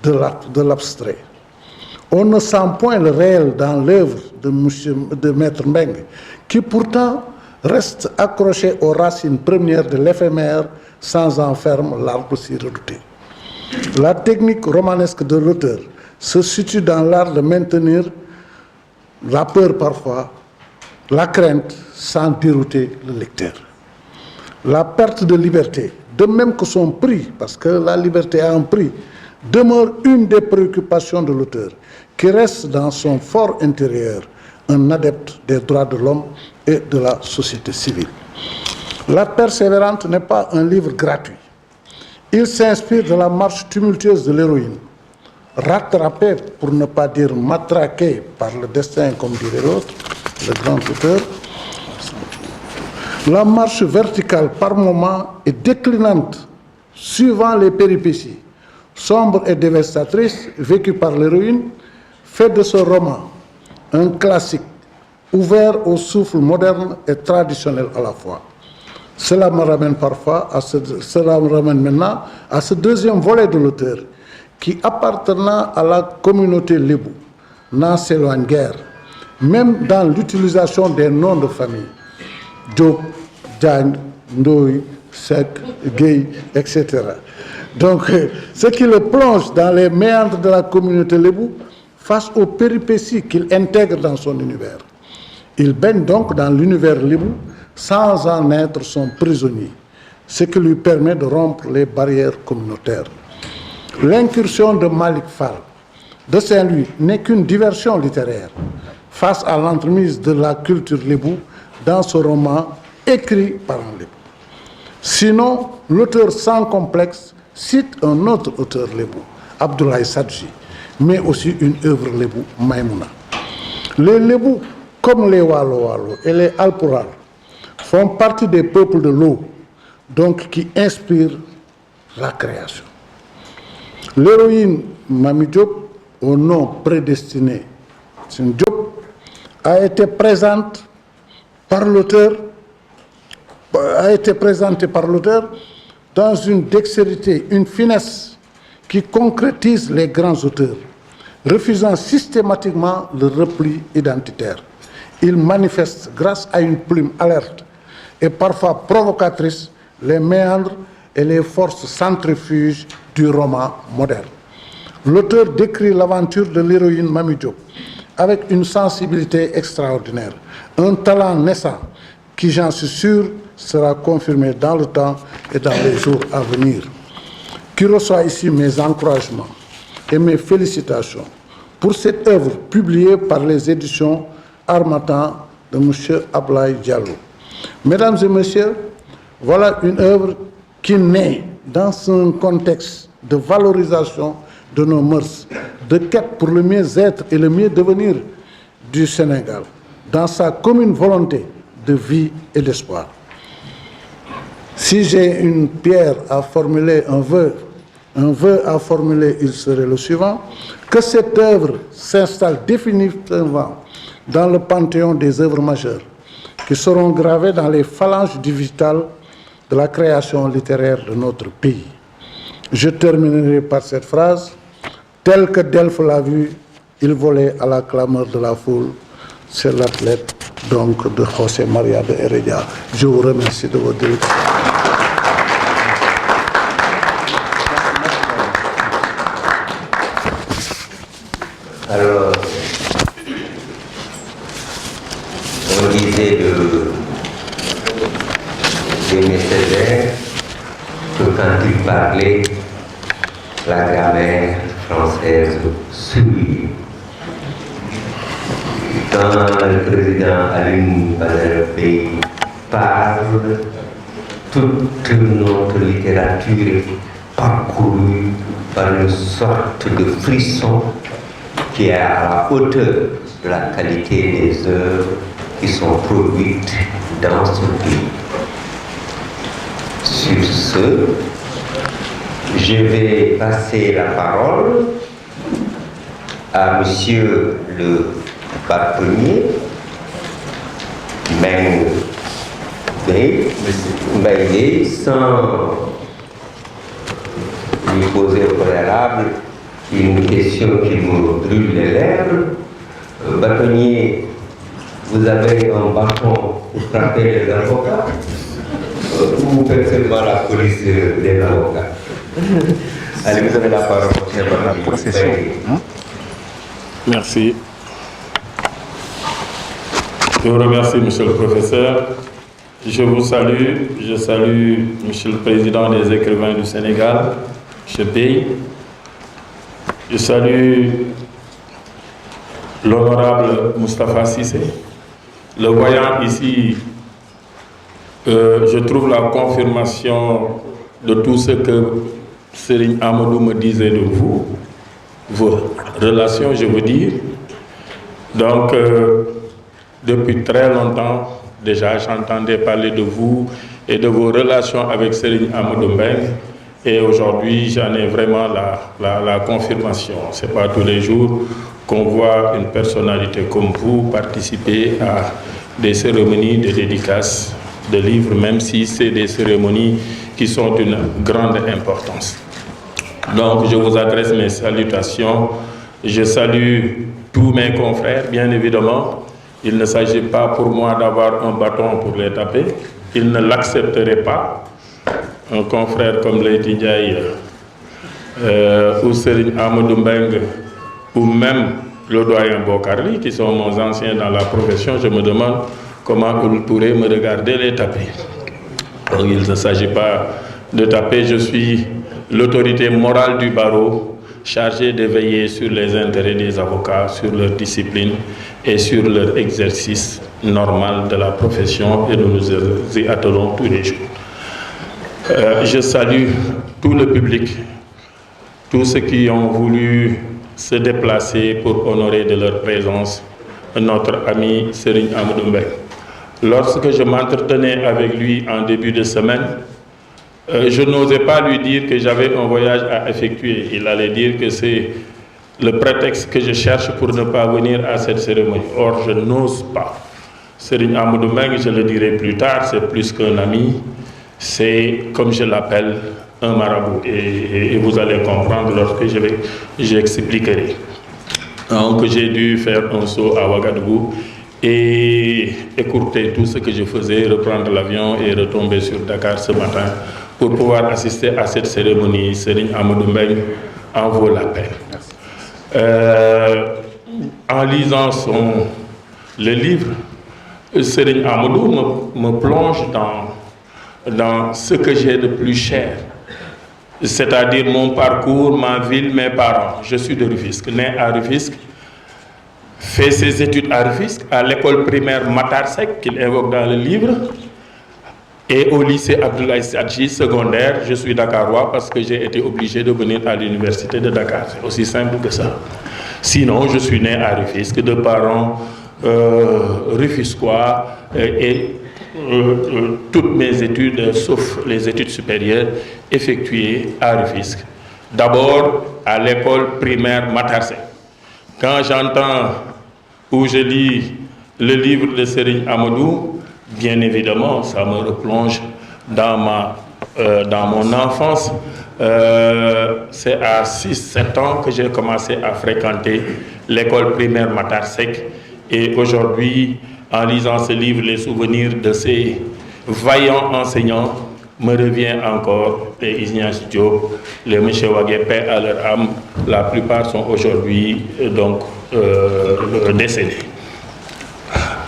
de l'abstrait. On ne sent point le réel dans l'œuvre de Maître Mbeng, qui pourtant reste accroché aux racines premières de l'éphémère sans en faire l'arbre si redouté. La technique romanesque de l'auteur se situe dans l'art de maintenir la peur parfois, la crainte sans dérouter le lecteur. La perte de liberté, de même que son prix, parce que la liberté a un prix, demeure une des préoccupations de l'auteur, qui reste dans son fort intérieur un adepte des droits de l'homme et de la société civile. La Persévérante n'est pas un livre gratuit. Il s'inspire de la marche tumultueuse de l'héroïne, rattrapée, pour ne pas dire matraquée par le destin, comme dirait l'autre, le grand auteur. La marche verticale, par moments, est déclinante, suivant les péripéties, sombres et dévastatrices, vécues par l'héroïne, fait de ce roman un classique, ouvert au souffle moderne et traditionnel à la fois. Cela me ramène maintenant à ce deuxième volet de l'auteur, qui, appartenant à la communauté lébou, n'en s'éloigne guère, même dans l'utilisation des noms de famille, Diop, Diagne, Ndoye, Seck, Gueye, etc. Donc, ce qui le plonge dans les méandres de la communauté lébou face aux péripéties qu'il intègre dans son univers. Il baigne donc dans l'univers lébou sans en être son prisonnier, ce qui lui permet de rompre les barrières communautaires. L'incursion de Malick Fall de Saint-Louis n'est qu'une diversion littéraire face à l'entremise de la culture lébou dans ce roman écrit par un lébou. Sinon, l'auteur sans complexe cite un autre auteur lébou, Abdoulaye Sadji, mais aussi une œuvre lébou, Maïmouna. Les lébous, comme les Walo-Walo et les Alporal, font partie des peuples de l'eau, donc qui inspirent la création. L'héroïne Mami Diop, au nom prédestiné Sine Diop, a été présentée par l'auteur dans une dextérité, une finesse qui concrétise les grands auteurs, refusant systématiquement le repli identitaire. Il manifeste, grâce à une plume alerte et parfois provocatrice, les méandres et les forces centrifuges du roman moderne. L'auteur décrit l'aventure de l'héroïne Mami Diop avec une sensibilité extraordinaire, un talent naissant qui, j'en suis sûr, sera confirmé dans le temps et dans les jours à venir. Qui reçoit ici mes encouragements et mes félicitations pour cette œuvre publiée par les éditions Harmattan de M. Ablaye Diallo. Mesdames et messieurs, voilà une œuvre qui naît dans un contexte de valorisation de nos mœurs, de quête pour le mieux-être et le mieux devenir du Sénégal, dans sa commune volonté de vie et d'espoir. Si j'ai une pierre à formuler, un vœu à formuler, il serait le suivant: que cette œuvre s'installe définitivement dans le panthéon des œuvres majeures qui seront gravées dans les phalanges du vital de la création littéraire de notre pays. Je terminerai par cette phrase: tel que Delphes l'a vu, il volait à la clameur de la foule. C'est l'athlète donc de José María de Heredia. Je vous remercie de votre écoute. Alors, on disait des Césaire que quand il parlait, la grammaire française sourit. Quand le président Alioune Badara Bèye parle, toute notre littérature est parcourue par une sorte de frisson qui est à la hauteur de la qualité des œuvres qui sont produites dans ce pays. Sur ce, je vais passer la parole à Monsieur le bâtonnier Meng Mbaye, sans lui poser au préalable une question qui me brûle les lèvres. Bâtonnier, vous avez un bâton pour frapper les avocats ou vous faites seulement la police des avocats? Allez, vous avez la parole. La procession. Merci. Je vous remercie, monsieur le professeur. Je vous salue. Je salue monsieur le président des écrivains du Sénégal, monsieur Bèye. Je salue l'honorable Moustapha Cissé. Le voyant ici, je trouve la confirmation de tout ce que Serigne Amadou me disait de vous, vos relations, je veux dire. Donc, depuis très longtemps, déjà, j'entendais parler de vous et de vos relations avec Serigne Amadou Mbengue. Et aujourd'hui, j'en ai vraiment la confirmation. Ce n'est pas tous les jours qu'on voit une personnalité comme vous participer à des cérémonies de dédicace de livres, même si c'est des cérémonies qui sont d'une grande importance. Donc, je vous adresse mes salutations. Je salue tous mes confrères, bien évidemment. Il ne s'agit pas pour moi d'avoir un bâton pour les taper. Ils ne l'accepteraient pas. Un confrère comme Leïti Ndiaye, ou Serigne Amadou Mbengue, ou même le doyen Bokarli, qui sont mes anciens dans la profession, je me demande comment ils pourraient me regarder les taper. Donc il ne s'agit pas de taper, je suis l'autorité morale du barreau, chargée de veiller sur les intérêts des avocats, sur leur discipline et sur leur exercice normal de la profession, et nous nous y attelons tous les jours. Je salue tout le public, tous ceux qui ont voulu se déplacer pour honorer de leur présence notre ami Serigne Amadou Mbengue. Lorsque je m'entretenais avec lui en début de semaine, je n'osais pas lui dire que j'avais un voyage à effectuer. Il allait dire que c'est le prétexte que je cherche pour ne pas venir à cette cérémonie. Or, je n'ose pas. Serigne Amadou Mbengue, je le dirai plus tard, c'est plus qu'un ami. C'est, comme je l'appelle, un marabout. Et vous allez comprendre lorsque j'expliquerai. Donc j'ai dû faire un saut à Ouagadougou et écourter tout ce que je faisais, reprendre l'avion et retomber sur Dakar ce matin pour pouvoir assister à cette cérémonie. Serigne Amadou Mbengue en vaut la peine. en lisant le livre, Serigne Amadou me plonge dans ce que j'ai de plus cher, c'est-à-dire mon parcours, ma ville, mes parents. Je suis de Rufisque, né à Rufisque, fait ses études à Rufisque, à l'école primaire Matar Seck, qu'il évoque dans le livre, et au lycée Abdoulaye Sadji secondaire. Je suis dakarois parce que j'ai été obligé de venir à l'université de Dakar. C'est aussi simple que ça. Sinon, je suis né à Rufisque, de parents rufisquois, et toutes mes études, sauf les études supérieures, effectuées à Rufisque. D'abord à l'école primaire Matar Seck. Quand j'entends ou je lis le livre de Serigne Amadou, bien évidemment, ça me replonge dans mon enfance. C'est à 6-7 ans que j'ai commencé à fréquenter l'école primaire Matar Seck. Et aujourd'hui, en lisant ce livre, les souvenirs de ces vaillants enseignants me revient encore. Les Ignace Diop, les M. Wagué, paix à leur âme, la plupart sont aujourd'hui décédés.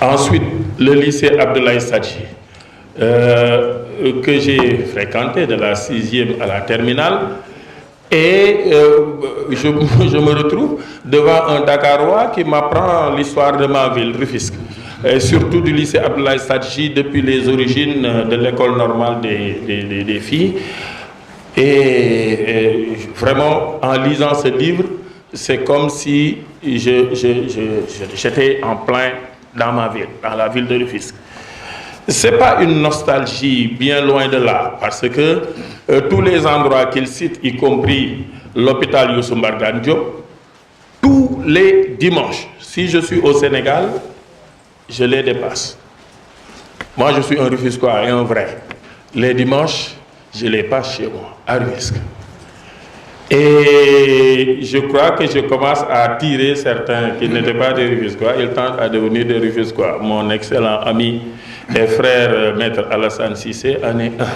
Ensuite, le lycée Abdoulaye Sadji, que j'ai fréquenté de la 6e à la terminale. Et je me retrouve devant un Dakarois qui m'apprend l'histoire de ma ville, Rufisque. Et surtout du lycée Abdoulaye Sadji depuis les origines de l'école normale des filles. Et vraiment, en lisant ce livre, c'est comme si j'étais en plein dans ma ville, dans la ville de Rufisque. Ce n'est pas une nostalgie, bien loin de là, parce que tous les endroits qu'il cite, y compris l'hôpital Youssou Mbargane Diop, tous les dimanches, si je suis au Sénégal, je les dépasse. Moi, je suis un Rufisquois et un vrai. Les dimanches, je les passe chez moi, à Rufisque. Et je crois que je commence à attirer certains qui n'étaient pas des Rufisquois, ils tentent à devenir des Rufisquois. Mon excellent ami et frère Maître Alassane Cissé en est un.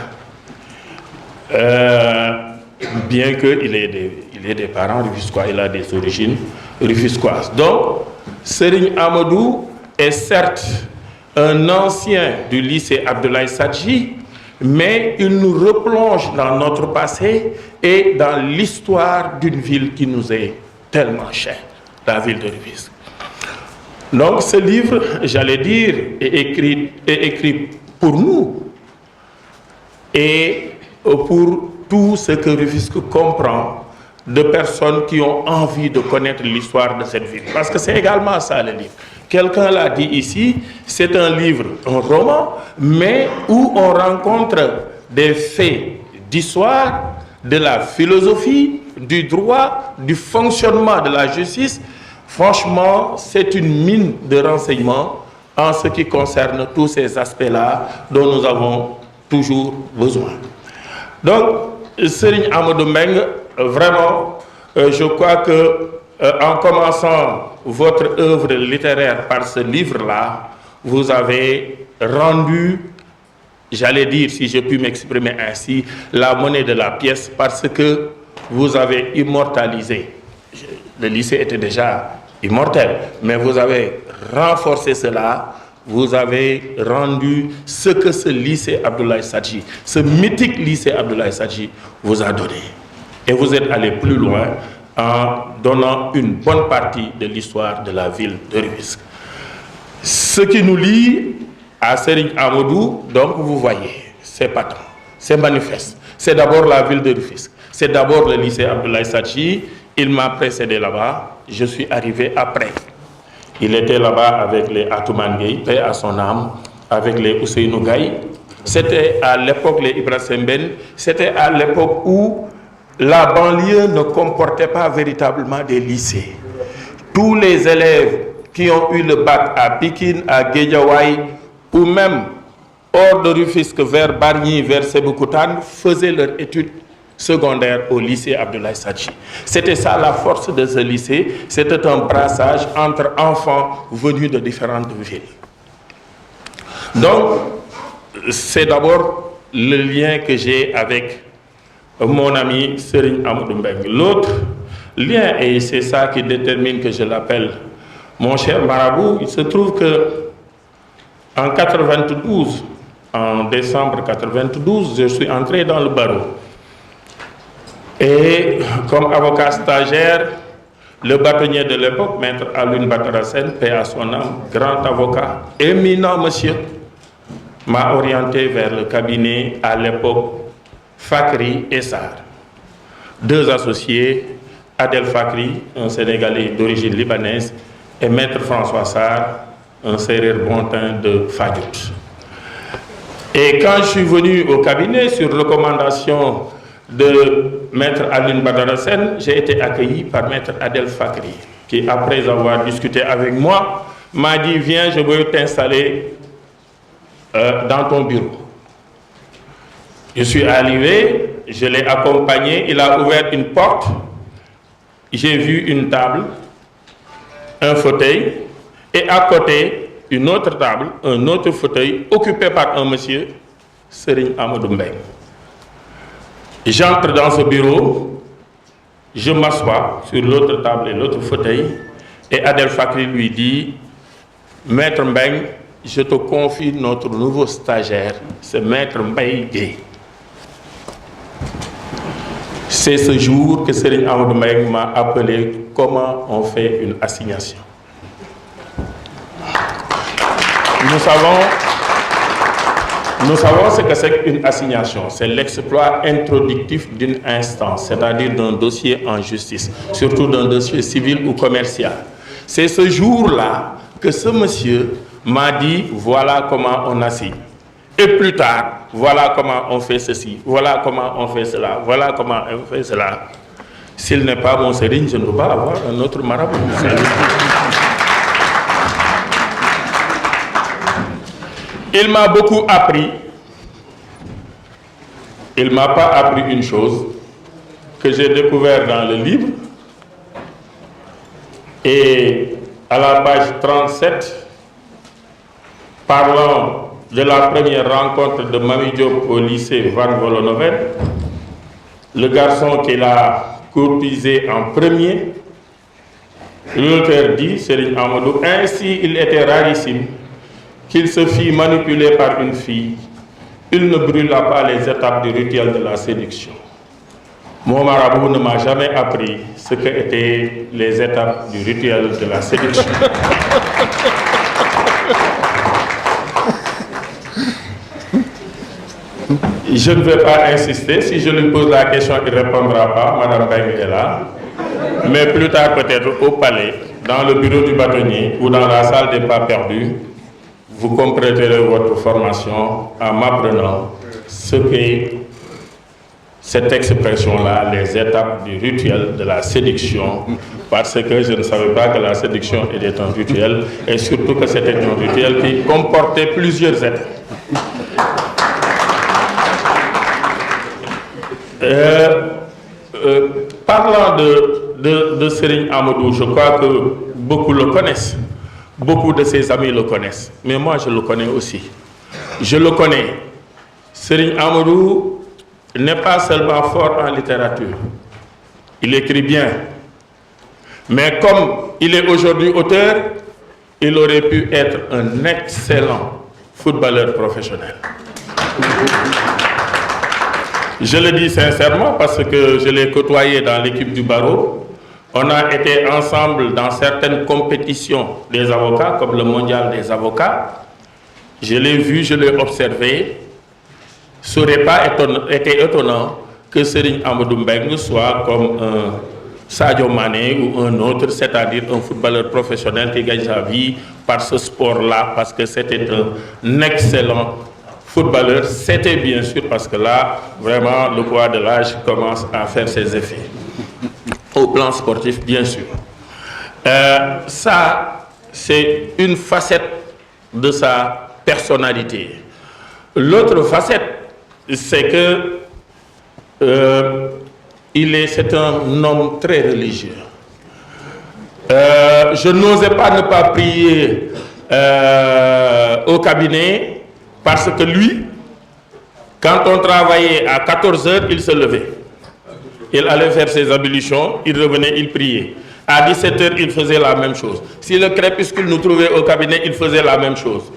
Bien qu'il ait des parents rufisquois, il a des origines rufisquoises. Donc, Serigne Amadou est certes un ancien du lycée Abdoulaye Sadji, mais il nous replonge dans notre passé et dans l'histoire d'une ville qui nous est tellement chère, la ville de Rufisque. Donc ce livre, j'allais dire, est écrit pour nous et pour tout ce que Rufisque comprend de personnes qui ont envie de connaître l'histoire de cette ville. Parce que c'est également ça le livre. Quelqu'un l'a dit ici, c'est un livre, un roman, mais où on rencontre des faits d'histoire, de la philosophie, du droit, du fonctionnement de la justice. Franchement, c'est une mine de renseignements en ce qui concerne tous ces aspects-là dont nous avons toujours besoin. Donc, Serigne Amadou Mbengue, vraiment, je crois que en commençant votre œuvre littéraire par ce livre-là, vous avez rendu, j'allais dire, si je puis m'exprimer ainsi, la monnaie de la pièce parce que vous avez immortalisé. Le lycée était déjà immortel, mais vous avez renforcé cela, vous avez rendu ce que ce lycée Abdoulaye Sadji, ce mythique lycée Abdoulaye Sadji vous a donné. Et vous êtes allé plus loin en donnant une bonne partie de l'histoire de la ville de Rufisque. Ce qui nous lie à Serigne Amadou, donc vous voyez, c'est patent, c'est manifeste. C'est d'abord la ville de Rufisque, c'est d'abord le lycée Abdoulaye Sadji. Il m'a précédé là-bas, je suis arrivé après. Il était là-bas avec les Atoumane Gueye, paix à son âme, avec les Ousseynou Gaye. C'était à l'époque, les Ibrahim Ben, c'était à l'époque où la banlieue ne comportait pas véritablement des lycées. Tous les élèves qui ont eu le bac à Pikine, à Guédiawaye, ou même hors de Rufisque, vers Bargny, vers Sébikotane, faisaient leurs études secondaires au lycée Abdoulaye Sadji. C'était ça la force de ce lycée, c'était un brassage entre enfants venus de différentes villes. Donc, c'est d'abord le lien que j'ai avec mon ami Serigne Amadou Mbengue. L'autre lien, et c'est ça qui détermine que je l'appelle mon cher marabout, il se trouve que en 92, en décembre 92, je suis entré dans le barreau. Et comme avocat stagiaire, le bâtonnier de l'époque, maître Alioune Badara Sène, paix à son âme, grand avocat, éminent monsieur, m'a orienté vers le cabinet à l'époque Fakri et Sarr. Deux associés, Adel Fakri, un Sénégalais d'origine libanaise, et maître François Sarr, un Sérère Bontin de Fadjout. Et quand je suis venu au cabinet sur recommandation de maître Alioune Badara Sène, j'ai été accueilli par maître Adel Fakri, qui après avoir discuté avec moi, m'a dit viens, je veux t'installer dans ton bureau. Je suis arrivé, je l'ai accompagné, il a ouvert une porte, j'ai vu une table, un fauteuil, et à côté, une autre table, un autre fauteuil, occupé par un monsieur, Serigne Amadou Mbengue. J'entre dans ce bureau, je m'assois sur l'autre table et l'autre fauteuil, et Adel Fakri lui dit, Maître Mbengue, je te confie notre nouveau stagiaire, c'est Maître Mbaye Gueye. C'est ce jour que Serigne Amadou Mbengue m'a appelé comment on fait une assignation. Nous savons ce que c'est qu'une assignation. C'est l'exploit introductif d'une instance, c'est-à-dire d'un dossier en justice, surtout d'un dossier civil ou commercial. C'est ce jour-là que ce monsieur m'a dit, voilà comment on assigne. Et plus tard, voilà comment on fait ceci, voilà comment on fait cela, voilà comment on fait cela. S'il n'est pas mon sérigne, je ne peux pas avoir un autre marabout. Il m'a beaucoup appris. Il ne m'a pas appris une chose que j'ai découvert dans le livre. Et à la page 37, parlant de la première rencontre de Mami Diop au lycée Van Vollenhoven, le garçon qu'il a courtisé en premier, l'auteur dit, Serigne Amadou, ainsi il était rarissime qu'il se fit manipuler par une fille. Il ne brûla pas les étapes du rituel de la séduction. Mon marabout ne m'a jamais appris ce qu'étaient les étapes du rituel de la séduction. Je ne vais pas insister. Si je lui pose la question, il ne répondra pas. Madame Mbengue est là. Mais plus tard, peut-être au palais, dans le bureau du bâtonnier ou dans la salle des pas perdus, vous compléterez votre formation en m'apprenant ce qu'est cette expression-là, les étapes du rituel de la séduction, parce que je ne savais pas que la séduction était un rituel, et surtout que c'était un rituel qui comportait plusieurs étapes. Parlant de Serigne Amadou, je crois que beaucoup le connaissent. Beaucoup de ses amis le connaissent, mais moi je le connais aussi. Je le connais. Serigne Amadou n'est pas seulement fort en littérature. Il écrit bien. Mais comme il est aujourd'hui auteur, il aurait pu être un excellent footballeur professionnel. Je le dis sincèrement parce que je l'ai côtoyé dans l'équipe du barreau. On a été ensemble dans certaines compétitions des avocats, comme le mondial des avocats. Je l'ai vu, je l'ai observé. Ce n'aurait pas été étonnant que Serigne Amadou Mbengue soit comme un Sadio Mané ou un autre, c'est-à-dire un footballeur professionnel qui gagne sa vie par ce sport-là, parce que c'était un excellent footballeur. C'était bien sûr parce que là, vraiment, le poids de l'âge commence à faire ses effets. Au plan sportif, bien sûr. Ça, c'est une facette de sa personnalité. L'autre facette, c'est que c'est un homme très religieux. Je n'osais pas ne pas prier au cabinet parce que lui, quand on travaillait à 14 heures, il se levait. Il allait faire ses ablutions, il revenait, il priait. À 17h, il faisait la même chose. Si le crépuscule nous trouvait au cabinet, il faisait la même chose.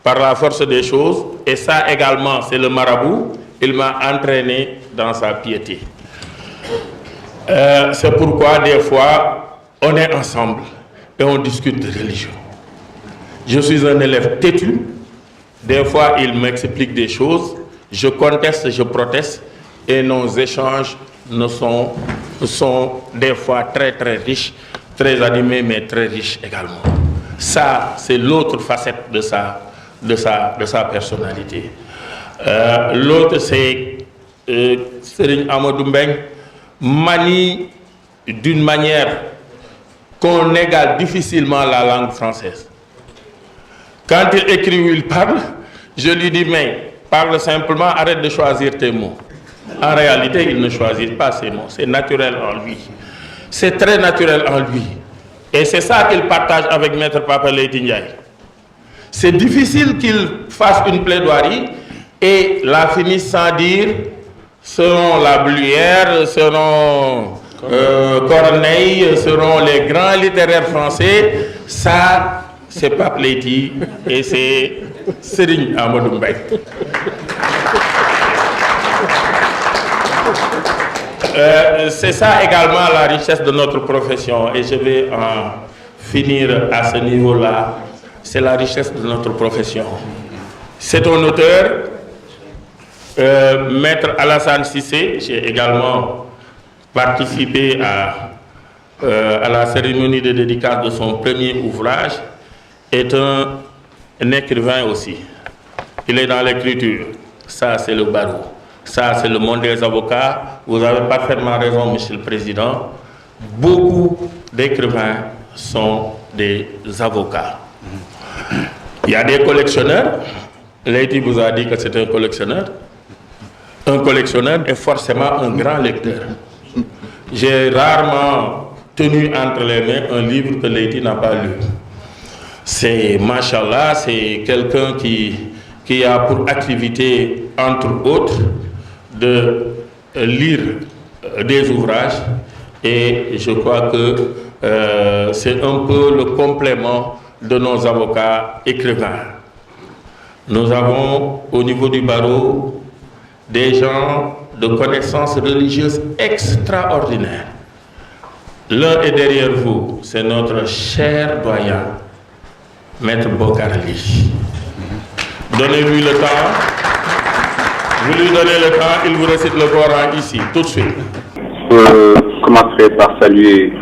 Par la force des choses, et ça également, c'est le marabout, il m'a entraîné dans sa piété. C'est pourquoi des fois, on est ensemble et on discute de religion. Je suis un élève têtu. Des fois, il m'explique des choses. Je conteste, je proteste. Et nos échanges sont des fois très très riches, très animés, mais très riches également. Ça, c'est l'autre facette de sa personnalité. L'autre, c'est Serigne Amadou Mbeng manie d'une manière qu'on égale difficilement la langue française. Quand il écrit ou il parle, je lui dis, mais parle simplement, arrête de choisir tes mots. En réalité, il ne choisit pas ses mots, c'est naturel en lui. C'est très naturel en lui. Et c'est ça qu'il partage avec Maître Papa Leyti Ndiaye. C'est difficile qu'il fasse une plaidoirie et la finisse sans dire, selon la Bluyère, selon Corneille, selon les grands littéraires français, ça, c'est Pape Leyti et c'est Serigne Amadou Mbeng. C'est ça également la richesse de notre profession et je vais en finir à ce niveau-là. C'est la richesse de notre profession. C'est un auteur, Maître Alassane Cissé, j'ai également participé à la cérémonie de dédicace de son premier ouvrage, est un écrivain aussi. Il est dans l'écriture. Ça, c'est le barreau. Ça, c'est le monde des avocats. Vous avez parfaitement raison, Monsieur le Président. Beaucoup d'écrivains sont des avocats. Il y a des collectionneurs. Leyti vous a dit que c'est un collectionneur. Un collectionneur est forcément un grand lecteur. J'ai rarement tenu entre les mains un livre que Leyti n'a pas lu. C'est, machallah, c'est quelqu'un qui a pour activité, entre autres, de lire des ouvrages et je crois que c'est un peu le complément de nos avocats écrivains. Nous avons au niveau du barreau des gens de connaissances religieuses extraordinaires. L'un est derrière vous, c'est notre cher doyen, Maître Bokar Ly. Donnez-lui le temps. Vous lui donnez le temps, il vous récite le Coran ici, tout de suite. Je commencerai par saluer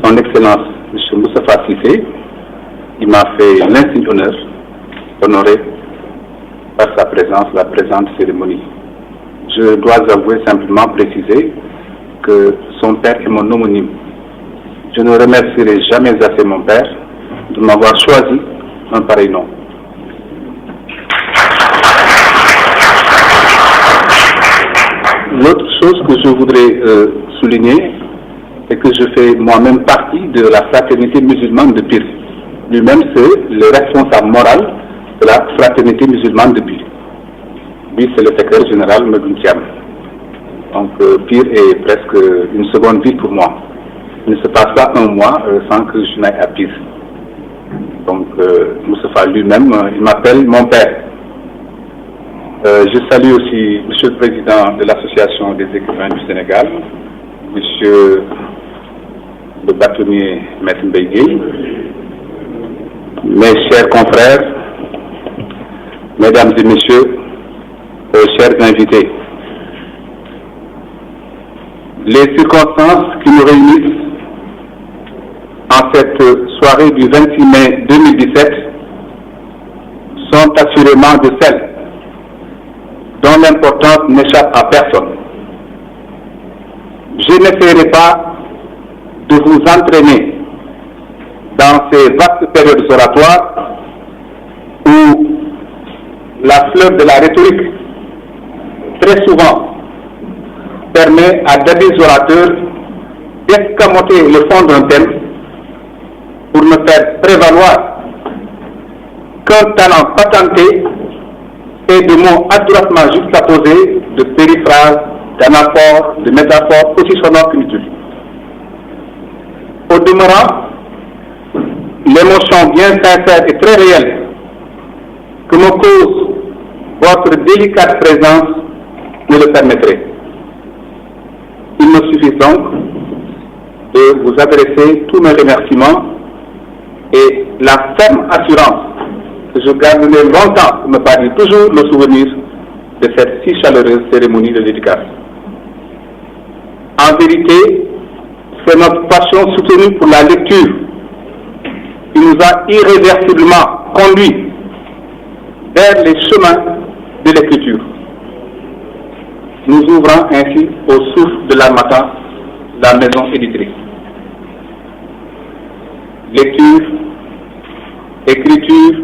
son Excellence M. Moustapha Cissé. Il m'a fait l'insigne honneur, honoré par sa présence, la présente cérémonie. Je dois avouer simplement préciser que son père est mon homonyme. Je ne remercierai jamais assez mon père de m'avoir choisi un pareil nom. L'autre chose que je voudrais souligner, c'est que je fais moi-même partie de la fraternité musulmane de Pire. Lui-même, c'est le responsable moral de la fraternité musulmane de Pire. Lui, c'est le secrétaire général Medoune Thiam. Donc, Pire est presque une seconde vie pour moi. Il ne se passe pas un mois sans que je n'aille à Pire. Donc, Moustapha lui-même, il m'appelle mon père. Je salue aussi Monsieur le Président de l'Association des écrivains du Sénégal, Monsieur le bâtonnier Maître Mbaye, mes chers confrères, Mesdames et Messieurs, chers invités. Les circonstances qui nous réunissent en cette soirée du 26 mai 2017 sont assurément de celles dont l'importance n'échappe à personne. Je n'essaierai pas de vous entraîner dans ces vastes périodes oratoires où la fleur de la rhétorique, très souvent, permet à d'habiles orateurs d'escamoter le fond d'un thème pour ne faire prévaloir qu'un talent patenté et de mots adroitement juxtaposés, de périphrases, d'anaphores, de métaphores aussi sonores qu'inutiles. Au demeurant, l'émotion bien sincère et très réelle que me cause votre délicate présence me le permettrait. Il me suffit donc de vous adresser tous mes remerciements et la ferme assurance que je garderai longtemps, pour ne pas dire toujours, le souvenir de cette si chaleureuse cérémonie de dédicace. En vérité, c'est notre passion soutenue pour la lecture qui nous a irréversiblement conduits vers les chemins de l'écriture, nous ouvrant ainsi au souffle de l'Harmattan, la maison éditrice. Lecture, écriture,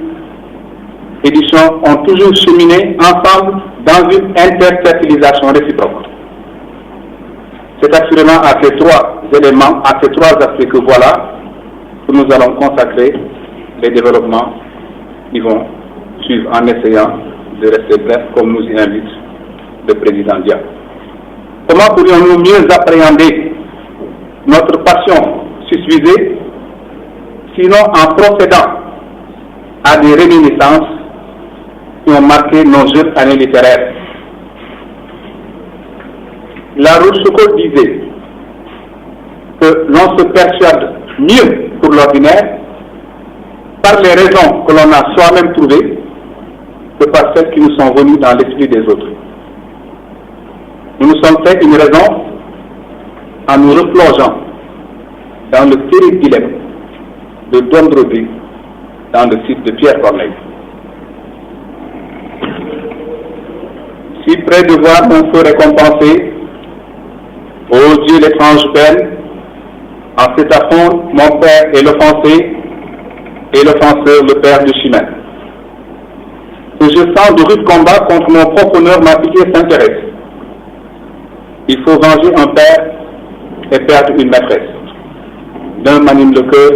édition ont toujours cheminé ensemble dans une interfertilisation réciproque. C'est assurément à ces trois éléments, à ces trois aspects que voilà, que nous allons consacrer les développements qui vont suivre en essayant de rester bref comme nous y invite le président Dia. Comment pourrions-nous mieux appréhender notre passion susvisée, sinon en procédant à des réminiscences qui ont marqué nos jeunes années littéraires. La Rochefoucauld disait que l'on se persuade mieux pour l'ordinaire par les raisons que l'on a soi-même trouvées que par celles qui nous sont venues dans l'esprit des autres. Nous nous sommes fait une raison en nous replongeant dans le terrible dilemme de Dondrobé dans le site de Pierre Corneille. Si près de voir mon feu récompensé, ô Dieu l'étrange peine, en cet affront mon père est l'offensé et l'offenseur le père de Chimène. Que je sens de rudes combats contre mon propre honneur, ma pitié s'intéresse. Il faut venger un père et perdre une maîtresse. L'un m'anime le cœur,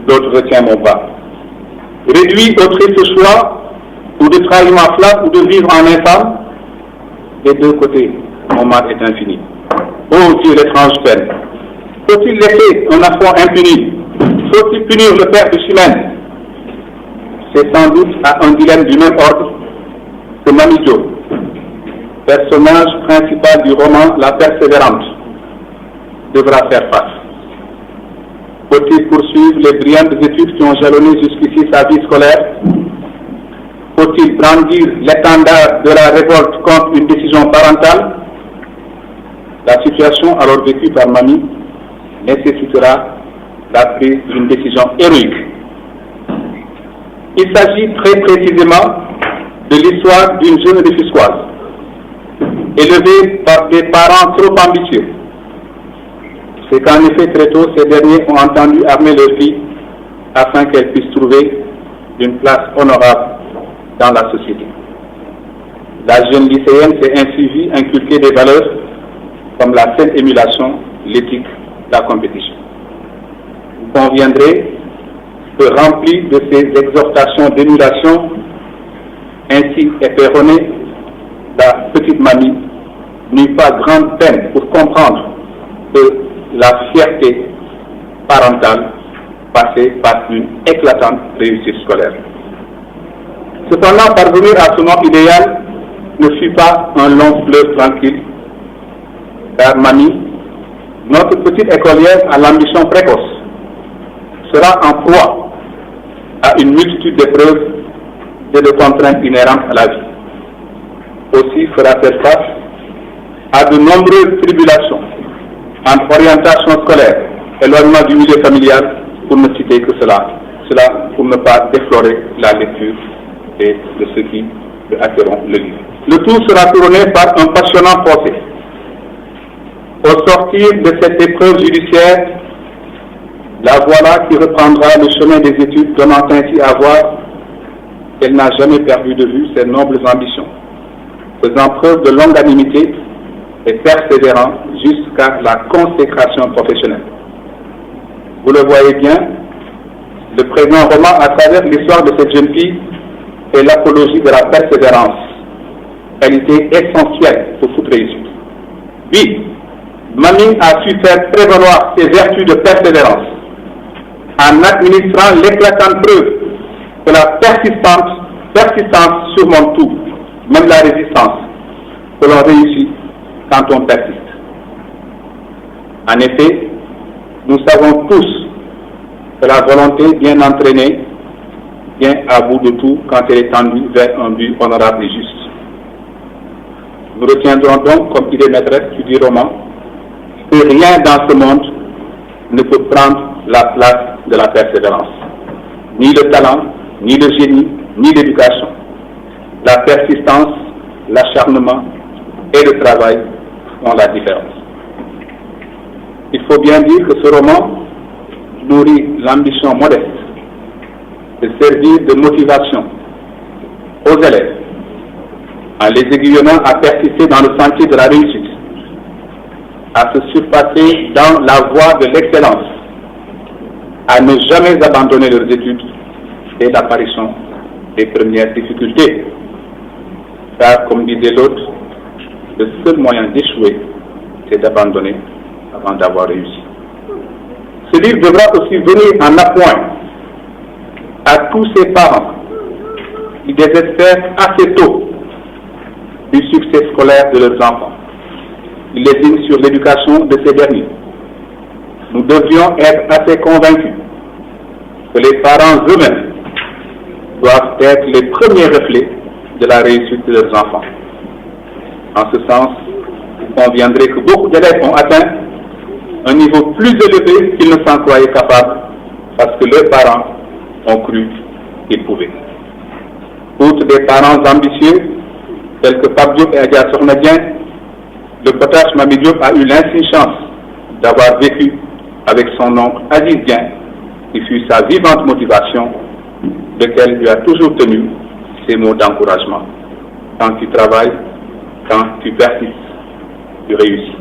l'autre retient mon pas. Réduit au triste choix, ou de trahir ma flamme, ou de vivre en infâme, des deux côtés, mon mal est infini. Ô Dieu, l'étrange peine, faut-il laisser un affront impuni? Faut-il punir le père de Chimène? C'est sans doute à un dilemme du même ordre que Mamidjo, personnage principal du roman La Persévérante, devra faire face. Faut-il poursuivre les brillantes études qui ont jalonné jusqu'ici sa vie scolaire? Faut-il brandir l'étendard de la révolte contre une décision parentale? La situation alors vécue par Mamie nécessitera la prise d'une décision héroïque. Il s'agit très précisément de l'histoire d'une jeune Rufisquoise, élevée par des parents trop ambitieux. C'est qu'en effet, très tôt, ces derniers ont entendu armer leur fille afin qu'elle puisse trouver une place honorable dans la société. La jeune lycéenne s'est ainsi vue inculquer des valeurs comme la saine émulation, l'éthique, la compétition. Vous conviendrez que rempli de ces exhortations d'émulation ainsi éperonnées, la petite Mamie n'eut pas grande peine pour comprendre que la fierté parentale passait par une éclatante réussite scolaire. Cependant, parvenir à ce nom idéal ne fut pas un long fleuve tranquille, car Mamie, notre petite écolière à l'ambition précoce, sera en proie à une multitude d'épreuves et de contraintes inhérentes à la vie. Aussi fera-t-elle face à de nombreuses tribulations entre orientation scolaire, éloignement du milieu familial, pour ne citer que cela pour ne pas déflorer la lecture et de ceux qui acquerront le livre. Le tout sera couronné par un passionnant procès. Au sortir de cette épreuve judiciaire, la voilà qui reprendra le chemin des études, donnant ainsi à voir qu'elle n'a jamais perdu de vue ses nobles ambitions, faisant preuve de longanimité et persévérant jusqu'à la consécration professionnelle. Vous le voyez bien, le présent roman, à travers l'histoire de cette jeune fille, est l'apologie de la persévérance, qualité essentielle pour toute réussite. Oui, Mami a su faire prévaloir ses vertus de persévérance en administrant l'éclatante preuve que la persistance surmonte tout, même la résistance, que l'on réussit quand on persiste. En effet, nous savons tous que la volonté bien entraînée vient à bout de tout quand elle est tendue vers un but honorable et juste. Nous retiendrons donc comme idée maîtresse du roman que rien dans ce monde ne peut prendre la place de la persévérance. Ni le talent, ni le génie, ni l'éducation. La persistance, l'acharnement et le travail font la différence. Il faut bien dire que ce roman nourrit l'ambition modeste de servir de motivation aux élèves en les aiguillonnant à persister dans le sentier de la réussite, à se surpasser dans la voie de l'excellence, à ne jamais abandonner leurs études dès l'apparition des premières difficultés. Car, comme disait l'autre, le seul moyen d'échouer, c'est d'abandonner avant d'avoir réussi. Ce livre devra aussi venir en appoint à tous ces parents qui désespèrent assez tôt du succès scolaire de leurs enfants. Il lésine sur l'éducation de ces derniers. Nous devrions être assez convaincus que les parents eux-mêmes doivent être les premiers reflets de la réussite de leurs enfants. En ce sens, vous conviendrez que beaucoup d'élèves ont atteint un niveau plus élevé qu'ils ne s'en croyaient capables parce que leurs parents ont cru qu'ils pouvaient. Outre des parents ambitieux, tels que Pape Diop et Adja Sokhna-Dieng, le potache Mami Diop a eu l'insigne chance d'avoir vécu avec son oncle Aziz Dieng, qui fut sa vivante motivation, lequel lui a toujours tenu ces mots d'encouragement. Quand tu travailles, quand tu persistes, tu réussis.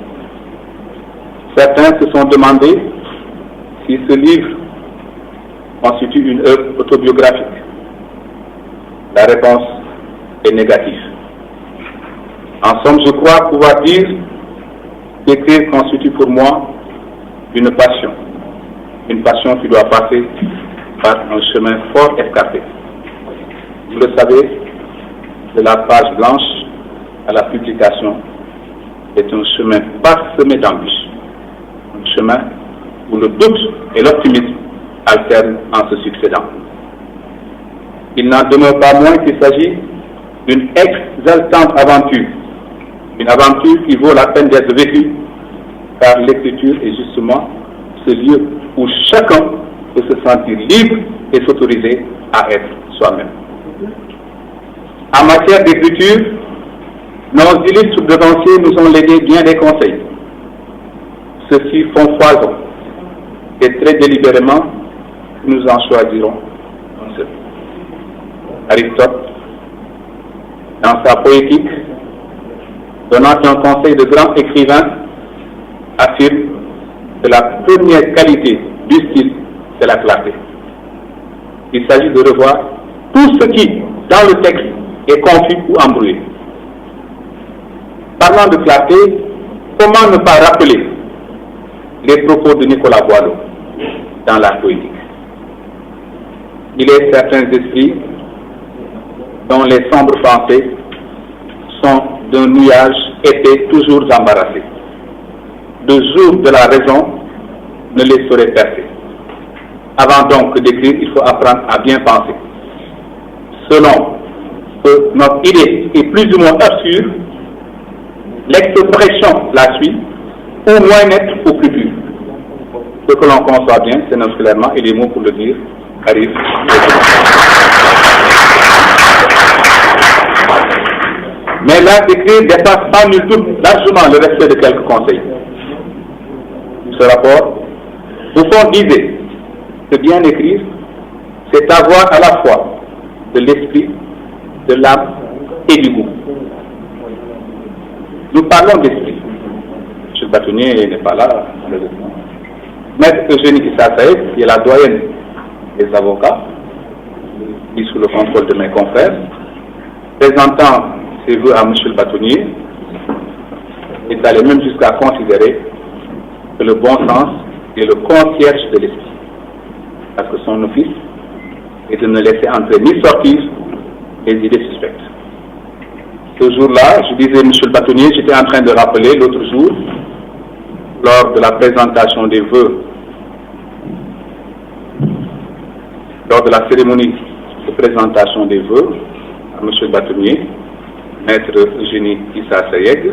Certains se sont demandé si ce livre constitue une œuvre autobiographique. La réponse est négative. En somme, je crois pouvoir dire qu'écrire constitue pour moi une passion qui doit passer par un chemin fort escarpé. Vous le savez, de la page blanche à la publication est un chemin parsemé d'embûches, un chemin où le doute et l'optimisme alternent en se succédant. Il n'en demeure pas moins qu'il s'agit d'une exaltante aventure, une aventure qui vaut la peine d'être vécue, car l'écriture est justement ce lieu où chacun peut se sentir libre et s'autoriser à être soi-même. En matière d'écriture, nos illustres devanciers nous ont légué bien des conseils. Ceux-ci font foison, et très délibérément, nous en choisirons un seul. Aristote, dans sa poétique, donnant un conseil de grand écrivain, affirme que la première qualité du style, c'est la clarté. Il s'agit de revoir tout ce qui, dans le texte, est confus ou embrouillé. Parlant de clarté, comment ne pas rappeler les propos de Nicolas Boileau dans la poétique? Il est certains esprits dont les sombres pensées sont d'un nuage épais toujours embarrassé. Le jour de la raison ne les saurait percer. Avant donc d'écrire, il faut apprendre à bien penser. Selon que notre idée est plus ou moins obscure, l'expression la suit, ou moins nette ou plus pure. Ce que l'on conçoit bien, c'est clairement, et les mots pour le dire arrivent. Mais l'art d'écrire dépasse pas nul doute largement le respect de quelques conseils. Ce rapport, Buffon disait que bien écrire, c'est avoir à la fois de l'esprit, de l'âme et du goût. Nous parlons d'esprit. M. Bâtonnier n'est pas là, malheureusement. Maître Eugénie Issa Saïd, qui est la doyenne des avocats, qui sous le contrôle de mes confrères, présentant ses vœux à M. le Bâtonnier, est allé même jusqu'à considérer que le bon sens est le concierge de l'esprit. Parce que son office est de ne laisser entrer ni sortir les idées suspectes. Ce jour-là, je disais, monsieur le bâtonnier, j'étais en train de rappeler l'autre jour, lors de la présentation des vœux, lors de la cérémonie de présentation des vœux à monsieur le bâtonnier, maître Eugénie Issa Sayeg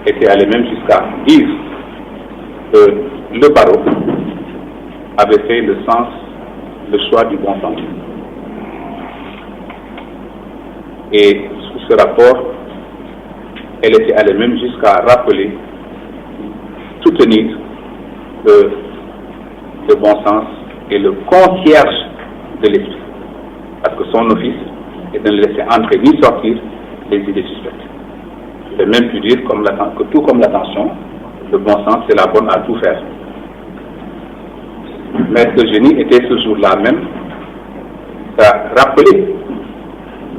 était allé même jusqu'à dire que le barreau avait fait le choix du bon sens. Et sous ce rapport, elle était allée même jusqu'à rappeler, soutenir que le bon sens est le concierge de l'esprit. Parce que son office est de ne laisser entrer ni sortir les idées suspectes. Je vais même pu dire que tout comme l'attention, le bon sens c'est la bonne à tout faire. Maître Eugénie était ce jour-là même à rappeler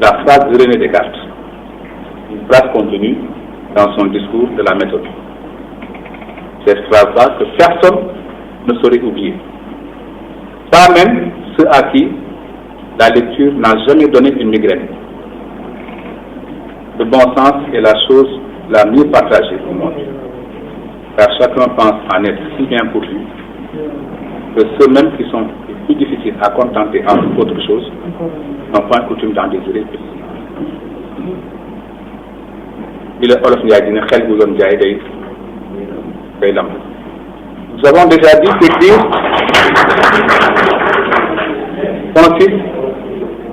la phrase de René Descartes, une phrase contenue dans son discours de la méthode. Cette phrase-là que personne ne saurait oublier. Pas même ceux à qui la lecture n'a jamais donné une migraine. Le bon sens est la chose la mieux partagée au monde, car chacun pense en être si bien pourvu que ceux-mêmes qui sont les plus difficiles à contenter en toute autre chose n'ont pas coutume d'en désirer plus. Nous avons déjà dit qu'écrire consiste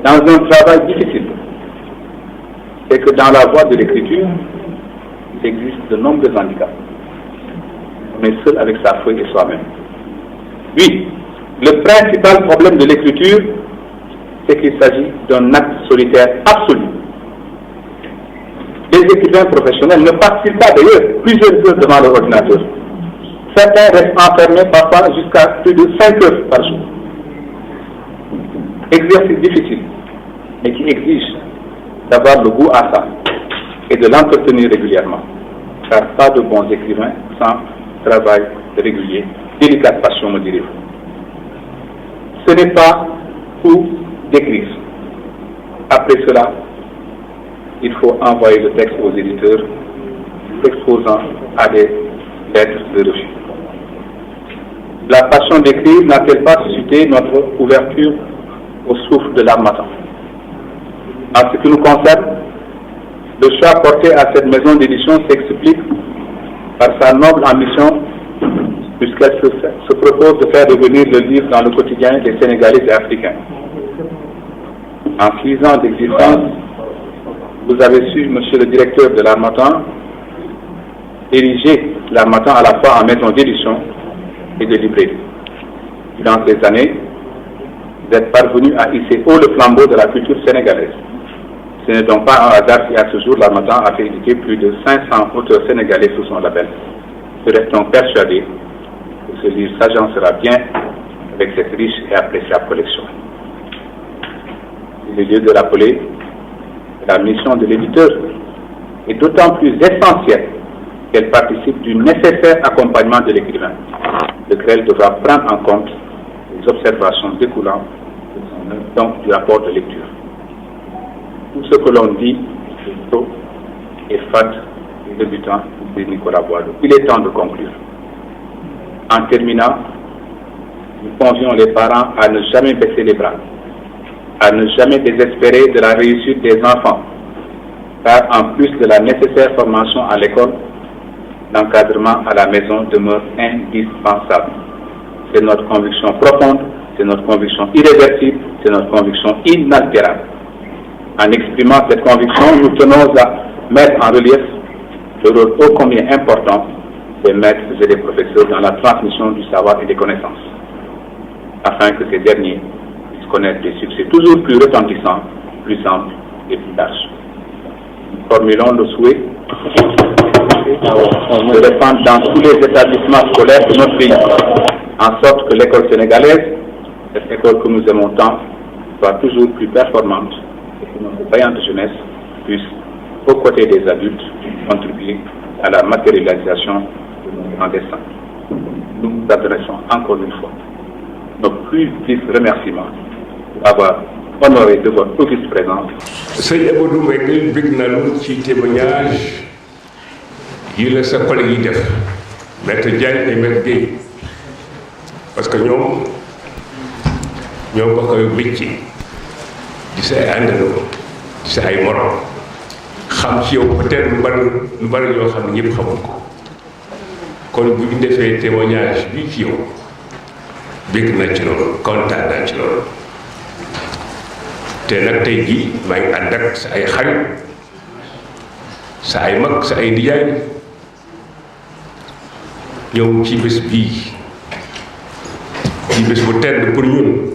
dans un travail difficile. C'est que dans la voie de l'écriture, il existe de nombreux handicaps. On est seul avec sa feuille et soi-même. Oui, le principal problème de l'écriture, c'est qu'il s'agit d'un acte solitaire absolu. Les écrivains professionnels ne participent pas d'ailleurs plusieurs heures devant leur ordinateur. Certains restent enfermés parfois jusqu'à plus de 5 heures par jour. Exercice difficile, mais qui exige d'avoir le goût à ça et de l'entretenir régulièrement. Car pas de bons écrivains sans travail régulier, délicate passion, me direz-vous. Ce n'est pas tout d'écrire. Après cela, il faut envoyer le texte aux éditeurs, exposant à des lettres de refus. La passion d'écrire n'a-t-elle pas suscité notre ouverture au souffle de l'Harmattan? En ce qui nous concerne, le choix porté à cette maison d'édition s'explique par sa noble ambition, puisqu'elle se propose de faire devenir le livre dans le quotidien des Sénégalais et Africains. En 6 ans d'existence, vous avez su, monsieur le directeur de l'Harmattan, diriger l'Harmattan à la fois en maison d'édition et de librairie. Dans ces années, vous êtes parvenu à hisser haut le flambeau de la culture sénégalaise. Ce n'est donc pas un hasard si à ce jour l'Harmattan a fait éditer plus de 500 auteurs sénégalais sous son label. Nous restons persuadés que ce livre s'agencera bien avec cette riche et appréciable collection. Il est lieu de rappeler que la mission de l'éditeur est d'autant plus essentielle qu'elle participe du nécessaire accompagnement de l'écrivain, lequel devra prendre en compte les observations découlant de son œuvre, donc du rapport de lecture. Tout ce que l'on dit est faux et fade et débutant de Nicolas Boileau. Il est temps de conclure. En terminant, nous convions les parents à ne jamais baisser les bras, à ne jamais désespérer de la réussite des enfants, car en plus de la nécessaire formation à l'école, l'encadrement à la maison demeure indispensable. C'est notre conviction profonde, c'est notre conviction irréversible, c'est notre conviction inaltérable. En exprimant cette conviction, nous tenons à mettre en relief le rôle ô combien important des maîtres et des professeurs dans la transmission du savoir et des connaissances, afin que ces derniers puissent connaître des succès toujours plus retentissants, plus amples et plus larges. Nous formulons le souhait de répandre dans tous les établissements scolaires de notre pays, en sorte que l'école sénégalaise, cette école que nous aimons tant, soit toujours plus performante et que notre vaillante jeunesse puisse, aux côtés des adultes, contribuer à la matérialisation de en destin. Nous vous adressons encore une fois nos plus vifs remerciements pour avoir honoré de votre auguste présence. sëñ Amadou Mbengue bëgg nañu ci témoignage yi la sa collègue yi def maître Diagne et maître Guèye parce que ñoom bokk métier di sa ay àndandoo di sa ay morom xam ci yow peut-être lu bari yoo xam ne ñëpp xamul ko kon bu ñu defee témoignage bi ci yow bëgg na ci loolu kontaan naa ci loolu te nag tey jii maa ngi ànd ak sa ay xarit sa ay mag sa ay nijaay ñëw ci bés bii ci bés bu tedd pour ñun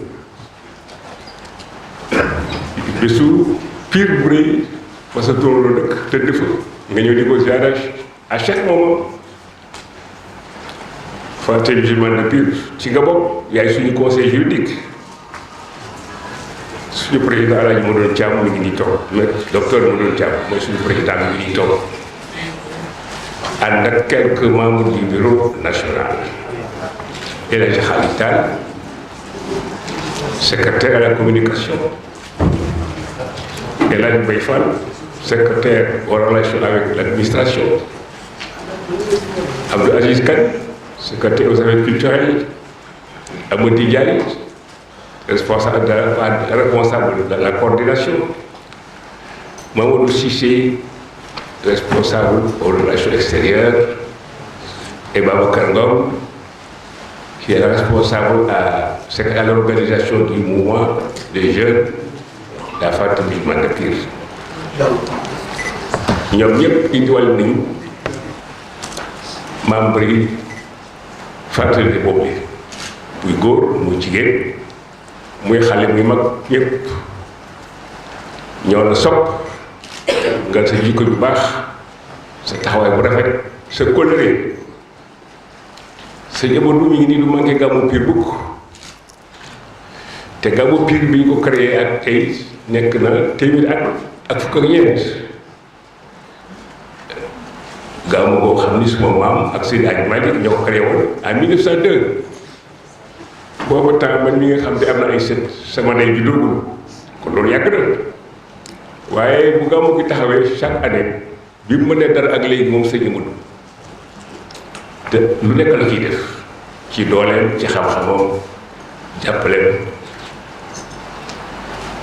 bésu Pire bu rëy fa sa tóorloo dëkk tëdd fa nga ñëw di ko ziarage à chaque moment Fraternité musulmane de Pire ci nga bokk yaay suñu conseil juridique suñu président Alaaji Modou Thiam mi ngi nii toog docteur Modou Thiam mooy suñu président mi ngi nii toog ànd ak quelques membres du bureau national El Hadji Khalil Tall secrétaire à la communication El Hadji Mbaye Fall secrétaire aux relations avec l'administration Abdou Aziz Kane secrétaire aux affaires culturelles Amady Ndiaye responsable de la coordination Mamadou Cissé responsable aux relations extérieures et Babacar Ngom qui est responsable à l'organisation du mouvement des jeunes de la Fraternité musulmane de Pire ñoom ñëpp indiwal nañu membre yi fraternité boobu muy góor muy jigéen muy xale muy mag ñëpp ñoo la sopp nga sa jikko bu baax sa taxawaay bu rafet sa kóllëre sa Amadou mi ngi nii du manqué gàmmu Pire bukk te gàmmu Pire bi ñu ko créé ak tey nekk na téeméeri at ak fukk ak ñeent gàmmu boo xam ni suma maam ak Seydi Hadji Malick ñoo ko créé woon en 1902 boobu temps man mi nga xam ne am na ay sët sama ndey bi dugul kon loolu yàgg na waaye bu gàmmu gi taxawee chaque année bi mu mënee dara ak léegi moom sëñ Amadou te lu nekk la ciy def ci dooleem ci xam-xamam jàppaleem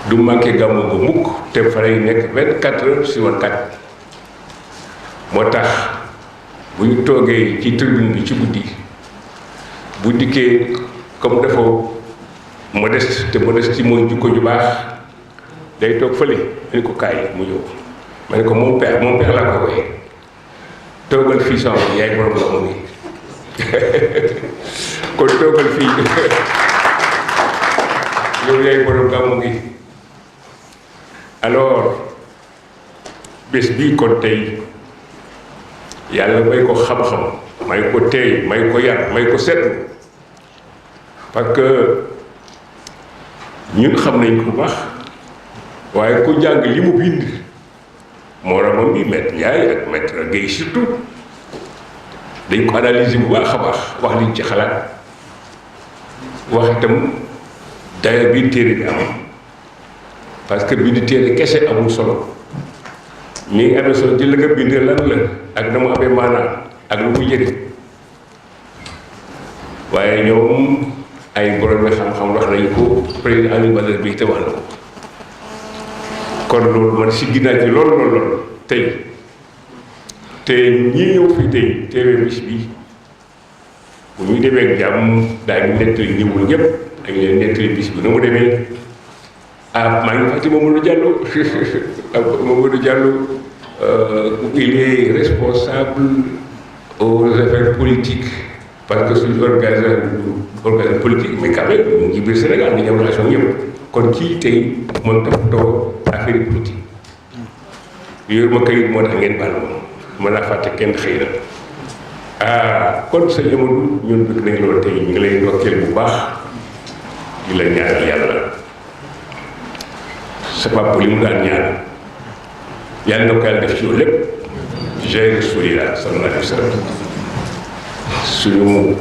du manqué gàmmu bu mukk te fa lay nekk 24 heures sur 24 moo tax bu ñu toogee ci tribune bi ci guddi bu dikkee comme dafa modeste te modeste mooy jukko ju baax day toog fële ma ne ko kaay mu ñëw ma ne ko mon père laa ko wooyee toogal fii sama yaay borom la mu ngi kon toogal fii yow yaay borom gàmmu gi alors bés bii kon tey yàlla may ko xam-xam may ko teey may ko yar may ko seetlu parce que ñun xam nañ ko bu baax waaye ku jàng li mu bind moromam bi maître Ndiaye ak maître Guèye surtout dañ ko analyser bu baax a baax wax liñ ci xalaat wax itam dayo bi téere bi am parce que bind téere kese amul solo mi ngi amee solo ci la nga bind lan la ak na mu amee maanaam ak lu muy jëriñ waaye ñoom ay borom xam-xam wax nañ ko président Aliou Badara bi te wax na ko kon loolu man si ginnaaw ci lool tey te ñi ñëw fii tey teewee bis bi bu ñu demee ak jàmm daañu nettali ñëwul ñëpp dañu leen nettali bis bi nu mu demee maa ngi fàtte Mamadou Diallo Mamadou Diallo il est responsable aux affaires politiques parce que suñu organisation politique mais quand même ñu ngi biir Sénégal dañuy am relation ñëpp kon kii tey moom dafa toog affaire politique yor ma kayit moo tax ngeen baal ma mën naa fàtte kenn xëy na kon sëñ Amadou ñun bëgg nañ loolu tey ñu ngi lay ndokkeel bu baax di la ñaanal yàlla sa papa li mu daan ñaan yàlla na ko yàlla def ci yow lépp j'ai Rasulillah sallallahu alayhi wa sallam suñu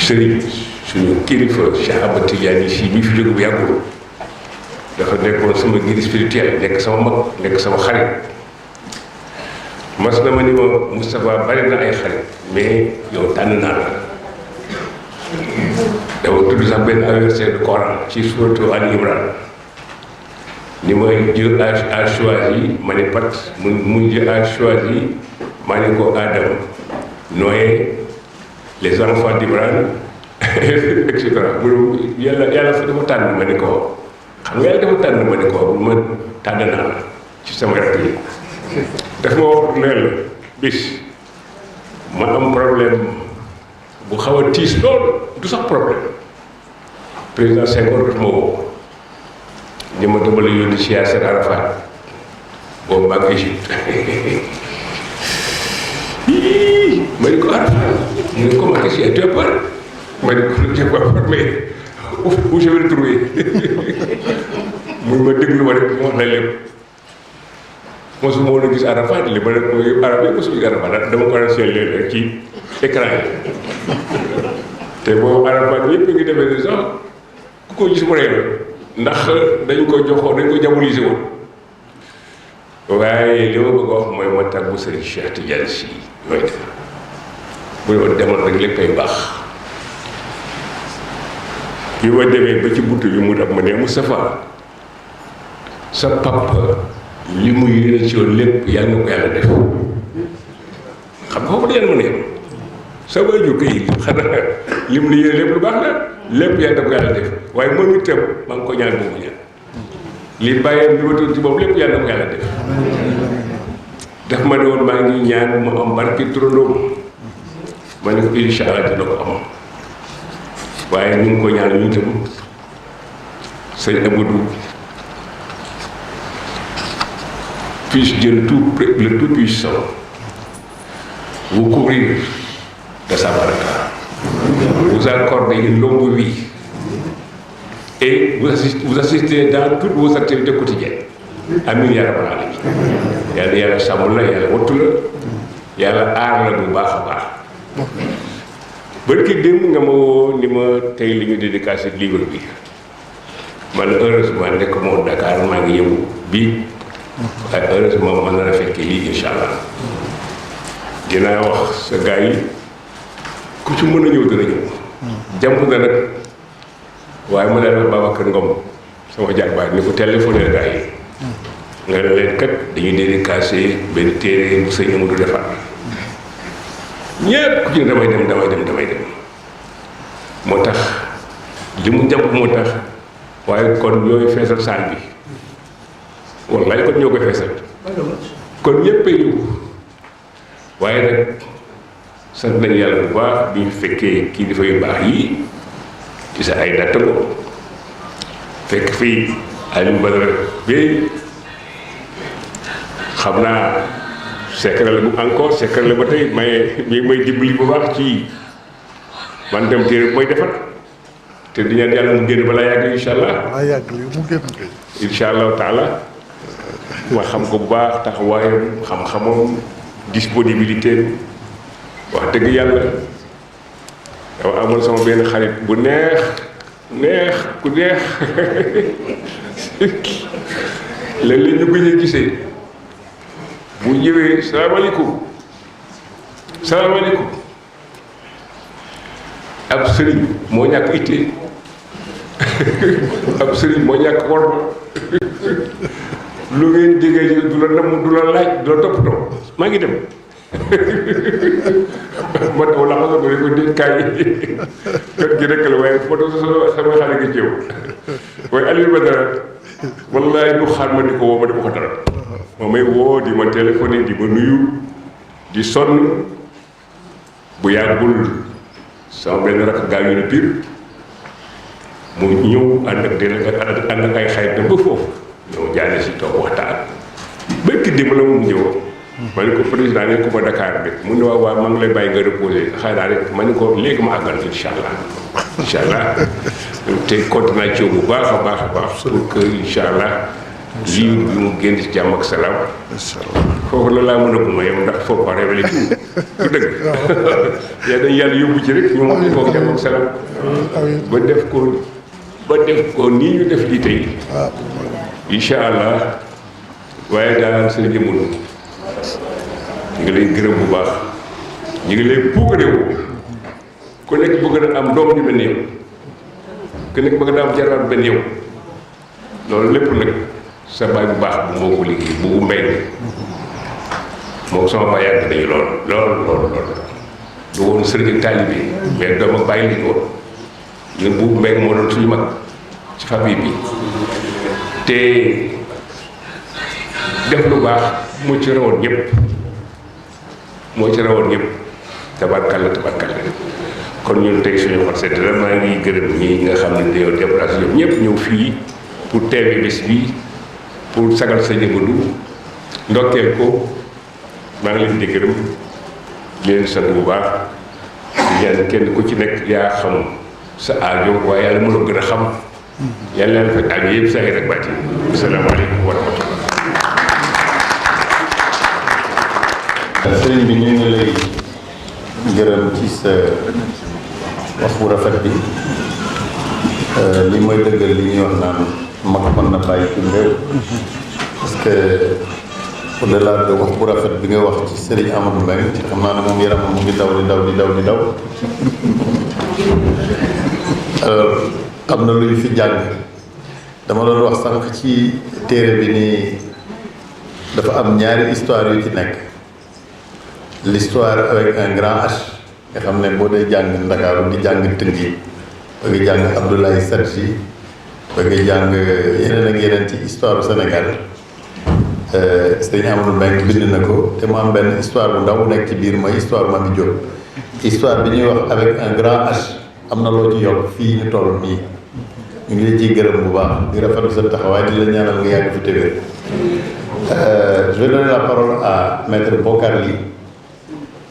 sëriñ suñu kilifa Cheikh Ahmad Tidiane Sy mi fi jóge bu yàggul dafa nekkoon sama guide spirituel nekk sama mag nekk sama xarit mas na ma ni ma Moustapha bari na ay xarit mais yow tànn naa la dama tudd sax benn verset du Coran ci suratu Ali Imran ni ma Dieu a choisi ma ne pat mu Dieu a choisi ma ne ko Adam Noé les enfants d'Ibrahim et cetera mu yàlla fa dafa tànn ma ne ko xam nga yàlla dafa tànn ma ne ko ma tànn naa la ci sama rakk yi daf ma wax ne la bis ma am problème bu xaw a tiis lool du sax problème président Senghor daf ma woo ni ma dama la yónni ci Yasser Arafat boobu maa ngi Égypte ma ne ko Arafat mu ne comment est-ce que tu as peur ma ne ko j'ai pas peur mais où je vais le trouver muy ma déglu ma rek mu wax la lépp mosuma woon a gis Arafat li ma ne ko Arafat mosuma gis Arafat dama ko seen leen rek ci écran yi te boobu Arafat yëpp ngi demee ni sax ku ko gis mu rey la ndax dañ ko joxoon dañ ko diabolisé woon waaye li ma bëgg a wax mooy ma tàggu Serigne Cheikh Tidiane Sy mooy def bu doon demoon rek léppay baax bi ma demee ba ci buntu bi mu daf ma ne Moustapha sa papa li mu yéene ci yoon lépp yàlla na ko yàlla def xam nga foofu da yàlla mën a yem sa waajur kay xanaa li mu yéene lépp lu baax la lépp yàlla na ko yàlla def waaye moom itam maa ngi ko ñaan boobu ñaan li bàyyam bi ma tudd ci boobu lépp yàlla na ko yàlla def daf ma ne woon maa ngi ñaan mu am barki turandoom ma ne ko incha allah dina ko am waaye ñu ngi ko ñaan ñu itam sëñ Amadou puisse Dieu le Tout-Puissant vous couvrir de sa baraka, vous accorder une longue vie et vous assister dans toutes vos activités quotidiennes. Amiin yaa rabbal aalamiin. Yàlla sàmm la yàlla wattu la yàlla aar la bu baax a baax. Barki démb nga ma woo ni ma tey li ñu dédicacé livre bi man heureusement nekk moo Dakar maa ngi yëngu bii waaye heureusement mën na fekkee lii incha allah dinaa wax sa gars yi ku ci mën a ñëw dina ñëw. jàmp na nag waaye ma leen wax Babacar Ngom sama jarbaat ni ko téléphoné gars yi nga ne leen kat dañuy dédicacé benn téere bu sëñ Amadou defar ñépp ku ci damay dem moo tax li mu jàmp moo tax waaye kon ñooy feesal saal bi wallaay kon ñoo koy feesal kon ñépp a ñëw waaye nag sant nañu yàlla bu baax bi ñu fekkee kii dafa yu baax yii ci sa ay nattango fekk fii Aliou Badara Bey xam naa secret la bu encore secret la ba tey may dimbali bu baax ci man dem téere bu may defar te di ñaan yàlla mu génn balaa yàgg incha allah incha allahu taala ma xam ko bu baax taxawaayam xam-xamam disponibilité wax dëgg yàlla dama amoon sama benn xarit bu neex ku neex léeg-léeg ñu gëj a gisee bu ñëwee salaamaaleykum ab sëriñ moo ñàkk itte ab sëriñ moo ñàkk worma lu ngeen jege du la namm du la laaj du la toppatoo maa ngi dem ma taw la xasoo ne ko déet kaay kër gi rek la waaye fu ma taw sama xale gi jëw waaye Aliou Badara wallaay du xaar ma di ko woo ma di ko dara ma may woo di ma téléphoné di ma nuyu di sonn bu yàggul sama benn rakk gaañu na Pire mu ñëw ànd ak ay xarit dem ba foofu ñëw jaane si toog waxtaan bëkk démb la mu ñëw ma ne ko président ne ko ma Dakar de mu ne waaw maa ngi lay bàyyi nga reposé xanaa rek ma ne ko léegi ma àggal incha allah te continuation bu baax a baax pour que incha allah livre bi mu génn ci jàmm ak salaam foofu la laa mën a guma yow ndax foofu pas révélé tout du dëgg yaa dañ yàlla yóbbu ci rek ñu moom foofu jàmm ak salaam ba def ko nii ñu def lii tey incha allah waaye daal sëriñ Amadou ñu ngi lay gërëm bu baax ñu ngi lay puukarewu ku nekk bëgg na am doom ju mel ni yow ku nekk bëgg na am jarbaat benn yow loolu lépp nag sa baay bu baax bu moo ko liggéey bu mbay moom sama baay yàgg nañu lool du woon sëriñ taalibe mais doom ak bàyyi lañu woon ñun bu mbay moo doon suñu mag ci famille bi te def lu baax moo ci rawoon ñëpp tabarkalla kon ñun tey suñu xol sedd la maa ngi gërëm ñi nga xam ne dañoo déplacé ñoom ñëpp ñëw fii pour teewe bés bi pour sagal sa Amadou ndokkeel ko maa ngi leen di gërëm di leen sant bu baax di ñaan kenn ku ci nekk yaa xam sa aajo waaye yàlla mën a gën a xam yàlla na fekk aajo yëpp saa yi rek baati asalaamaaleykum wa rahmatullah. sëriñ bi ñu ngi lay gërëm ci sa wax bu rafet bi li mooy dëggal li ñuy wax naan mag mën na bàyyi ci réew parce que au-delà de wax bu rafet bi nga wax ci sëriñ Amadou Mbengue xam naa ne moom yaram mu ngi daw di daw alors am na lu ñu fi jàng dama doon wax sànq ci téere bi nii dafa am ñaari histoire yu ci nekk l'histoire avec un grand H nga xam ne boo dee jàng Ndakaaru di jàng Tëngéej ba nga jàng Abdoulaye Sadji ba nga jàng yeneen ak yeneen ci histoire du Sénégal Sëriñ Amadou Mbengue bind na ko te mu am benn histoire bu ndaw bu nekk ci biir mooy histoire Mami Diop histoire bi ñuy wax avec un grand H am na loo ci yokk fii ñu toll nii ñu ngi la ciy gërëm bu baax di rafetlu sa taxawaay di la ñaanal nga yàgg fi téwér je vais donner la parole à maître Bokar Ly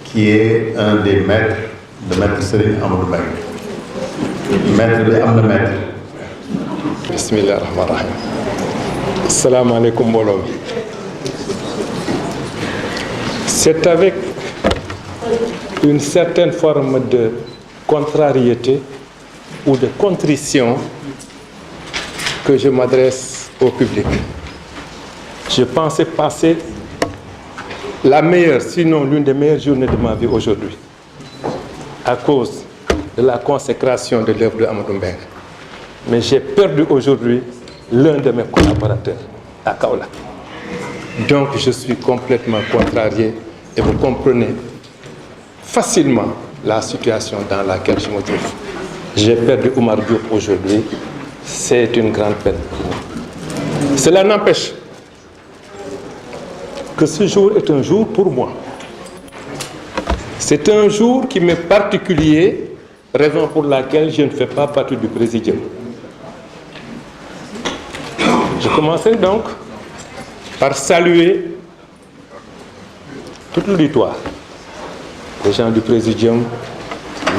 qui est un des maîtres de maître Serigne Amadou Mbengue maître bi am na maître. bismillah rahmaan rahim. asalaamaaleykum mbooloo mi. C'est avec une certaine forme de contrariété ou de contrition que je m'adresse au public. Je pensais passer la meilleure, sinon l'une des meilleures journées de ma vie aujourd'hui, à cause de la consécration de l'œuvre de Amadou Mbengue. Mais j'ai perdu aujourd'hui l'un de mes collaborateurs à Kaolack. Donc je suis complètement contrarié et vous comprenez facilement la situation dans laquelle je me trouve. J'ai perdu Oumar Diop aujourd'hui. C'est une grande peine pour moi. Cela n'empêche que ce jour est un jour pour moi. C'est un jour qui m'est particulier, raison pour laquelle je ne fais pas partie du présidium. Je commencerai donc par saluer toute l'auditoire, les gens du présidium,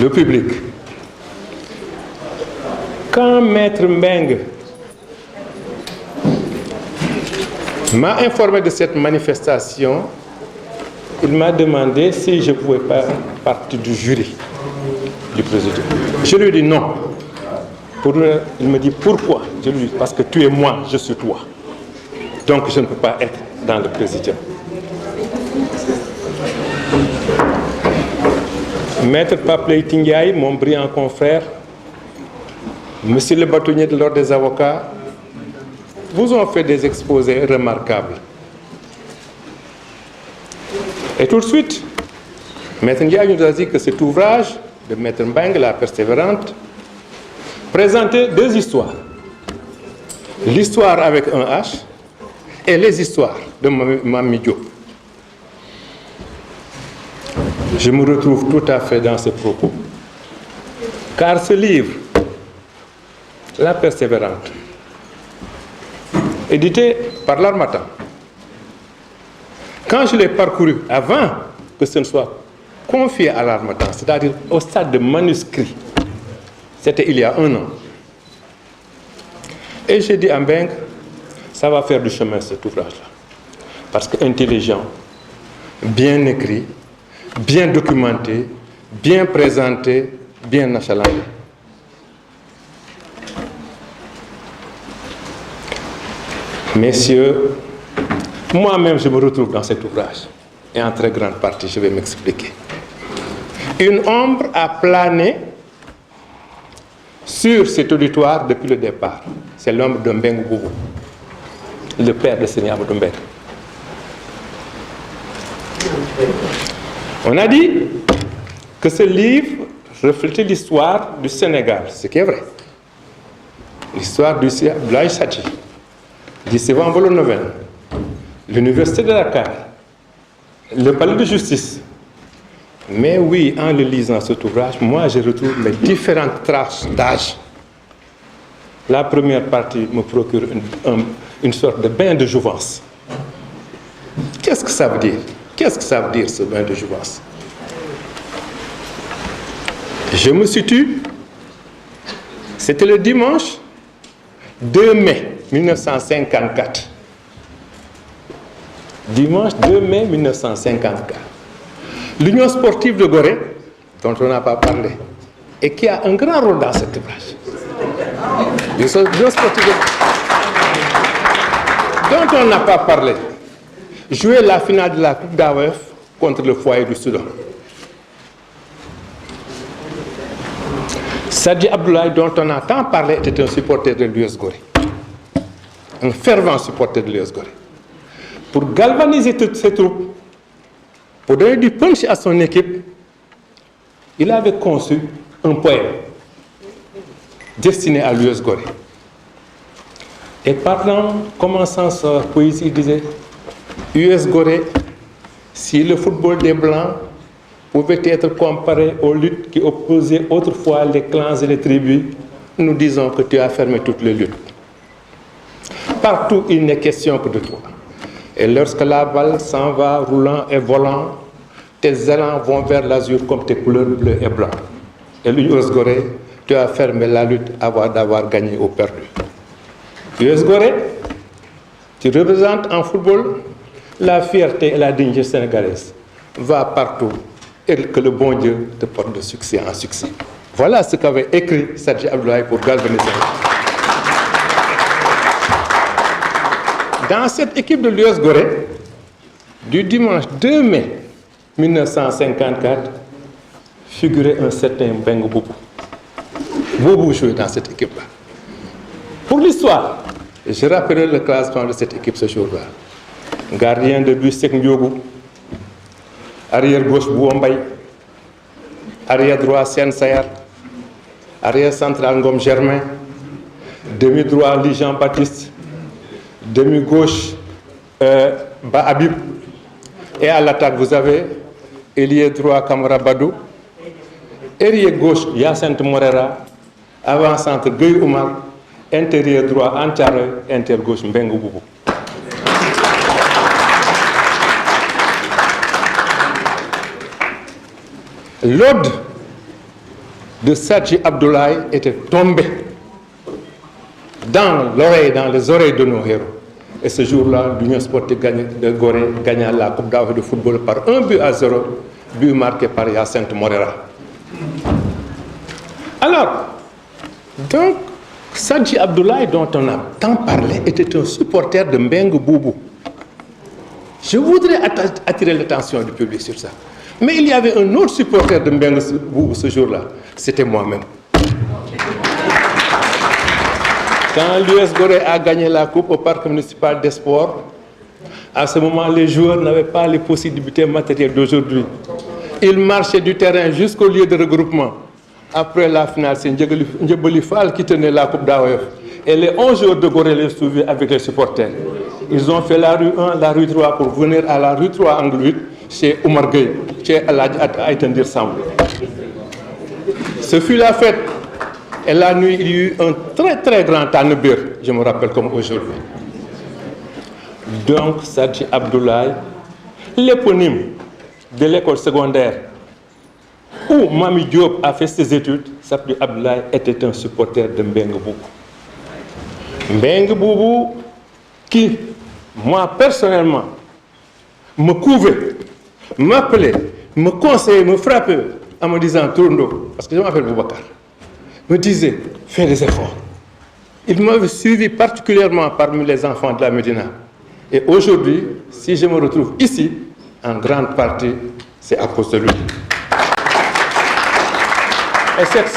le public. Quand Maître Mbengue m'a informé de cette manifestation, il m'a demandé si je pouvais faire partie du jury du présidium. Je lui ai dit non. Il me dit pourquoi? Je lui ai dit parce que tu es moi, je suis toi. Donc je ne peux pas être dans le présidium. Maître Pape Leïty Ndiaye, mon brillant confrère, Monsieur le bâtonnier de l'ordre des avocats, vous ont fait des exposés remarquables. Et tout de suite, Maître Ndiaye nous a dit que cet ouvrage de Maître Mbengue, La Persévérante, présentait deux histoires. L'histoire avec un H et les histoires de Mami Diop. Je me retrouve tout à fait dans ce propos. Car ce livre, La Persévérante, édité par l'Harmattan, quand je l'ai parcouru avant que ce ne soit confié à l'Harmattan, c'est-à-dire au stade de manuscrit, c'était il y a 1 an. Et j'ai dit à Mbengue, ça va faire du chemin cet ouvrage-là. Parce qu'intelligent, bien écrit, bien documenté, bien présenté, bien achalandé. Messieurs, moi-même je me retrouve dans cet ouvrage. Et en très grande partie, je vais m'expliquer. Une ombre a plané sur cet auditoire depuis le départ. C'est l'ombre de Mbengue Boubou, le père de Seigneur Amadou Mbengue. On a dit que ce livre reflétait l'histoire du Sénégal, ce qui est vrai. L'histoire du Abdoulaye Sadji, du Sévan Volonoven, l'Université de Dakar, le palais de justice. Mais oui, en le lisant cet ouvrage, moi je retrouve mes différentes traces d'âge. La première partie me procure une sorte de bain de jouvence. Qu'est-ce que ça veut dire? Qu'est-ce que ça veut dire ce bain de jouvence? Je me situe, c'était le dimanche 2 mai 1954. Dimanche 2 mai 1954. L'Union sportive de Gorée, dont on n'a pas parlé, et qui a un grand rôle dans cet ouvrage. L'Union sportive dont on n'a pas parlé, jouait la finale de la Coupe d'AOF contre le Foyer du Soudan. Sadji Abdoulaye, dont on a tant parlé, était un supporter de l'US Gorée. Un fervent supporter de l'US Gorée. Pour galvaniser toutes ces troupes, pour donner du punch à son équipe, il avait conçu un poème destiné à l'US Gorée. Et parlant, commençant sa poésie, il disait: US Gorée, si le football des Blancs pouvait être comparé aux luttes qui opposaient autrefois les clans et les tribus, nous disons que tu as fermé toutes les luttes. Partout, il n'est question que de toi. Et lorsque la balle s'en va roulant et volant, tes élans vont vers l'azur comme tes couleurs bleues et blancs. Et l'US Gorée, tu as fermé la lutte avant d'avoir gagné ou perdu. US Gorée, tu représentes en football la fierté et la dignité sénégalaise. Va partout et que le bon Dieu te porte de succès en succès. Voilà ce qu'avait écrit Sadji Abdoulaye pour galvaniser. Dans cette équipe de l'US Gorée, du dimanche 2 mai 1954, figurait un certain Mbengue Boubou. Boubou jouait dans cette équipe-là. Pour l'histoire, je rappellerai le classement de cette équipe ce jour-là. Gardien de but Sek Ndiogou, arrière gauche Bouambay, arrière droit Sen Sayar, arrière central Ngom Germain, demi droit Ly Jean-Baptiste, demi gauche Ba Habib, et à l'attaque vous avez ailier droit Kamara Badou, ailier gauche Yacinthe Morera, avant centre Gueye Oumar, intérieur droit Antiaroy, intérieur gauche Mbengue Boubou. L'ode de Sadji Abdoulaye était tombée dans les oreilles de nos héros. Et ce jour-là, l'Union sportive de Gorée gagna la Coupe d'Afrique de football par 1-0, but marqué par Yacinthe Morera. Alors, donc, Sadji Abdoulaye, dont on a tant parlé, était un supporter de Mbengue Boubou. Je voudrais attirer l'attention du public sur ça. Mais il y avait un autre supporter de Mbengue Boubou ce jour-là, c'était moi-même. Quand l'US Gorée a gagné la coupe au parc municipal des sports, à ce moment, les joueurs n'avaient pas les possibilités matérielles d'aujourd'hui. Ils marchaient du terrain jusqu'au lieu de regroupement. Après la finale, c'est Ndjebeli Fall qui tenait la coupe d'AOF. Et les 11 joueurs de Gorée les suivaient avec les supporters. Ils ont fait la rue 1, la rue 3 pour venir à la rue 3 angle 8 chez Oumar Gueye, chez Aïtendir Samb. Ce fut la fête. Et la nuit, il y eut un très très grand tanebir, je me rappelle comme aujourd'hui. Donc, Sadji Abdoulaye, l'éponyme de l'école secondaire où Mami Diop a fait ses études, Sadji Abdoulaye était un supporter de Mbengue Boubou. Mbengue Boubou, qui, moi personnellement, me couvait, m'appelait, me conseillait, me frappait en me disant Tourndo, parce que je m'appelle Boubacar, me disait fais des efforts. Il m'avait suivi particulièrement parmi les enfants de la Médina. Et aujourd'hui, si je me retrouve ici, en grande partie, c'est à cause de lui. Et cette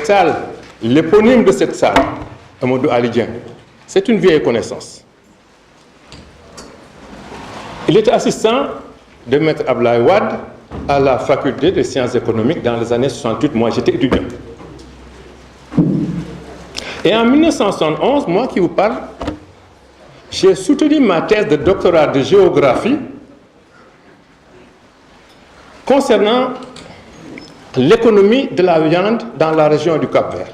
salle, l'éponyme de cette salle, Amadou Alidien, c'est une vieille connaissance. Il était assistant de Maître Ablaye Wade à la faculté des sciences économiques dans les années 68. Moi, j'étais étudiant. Et en 1971, moi qui vous parle, j'ai soutenu ma thèse de doctorat de géographie concernant l'économie de la viande dans la région du Cap-Vert.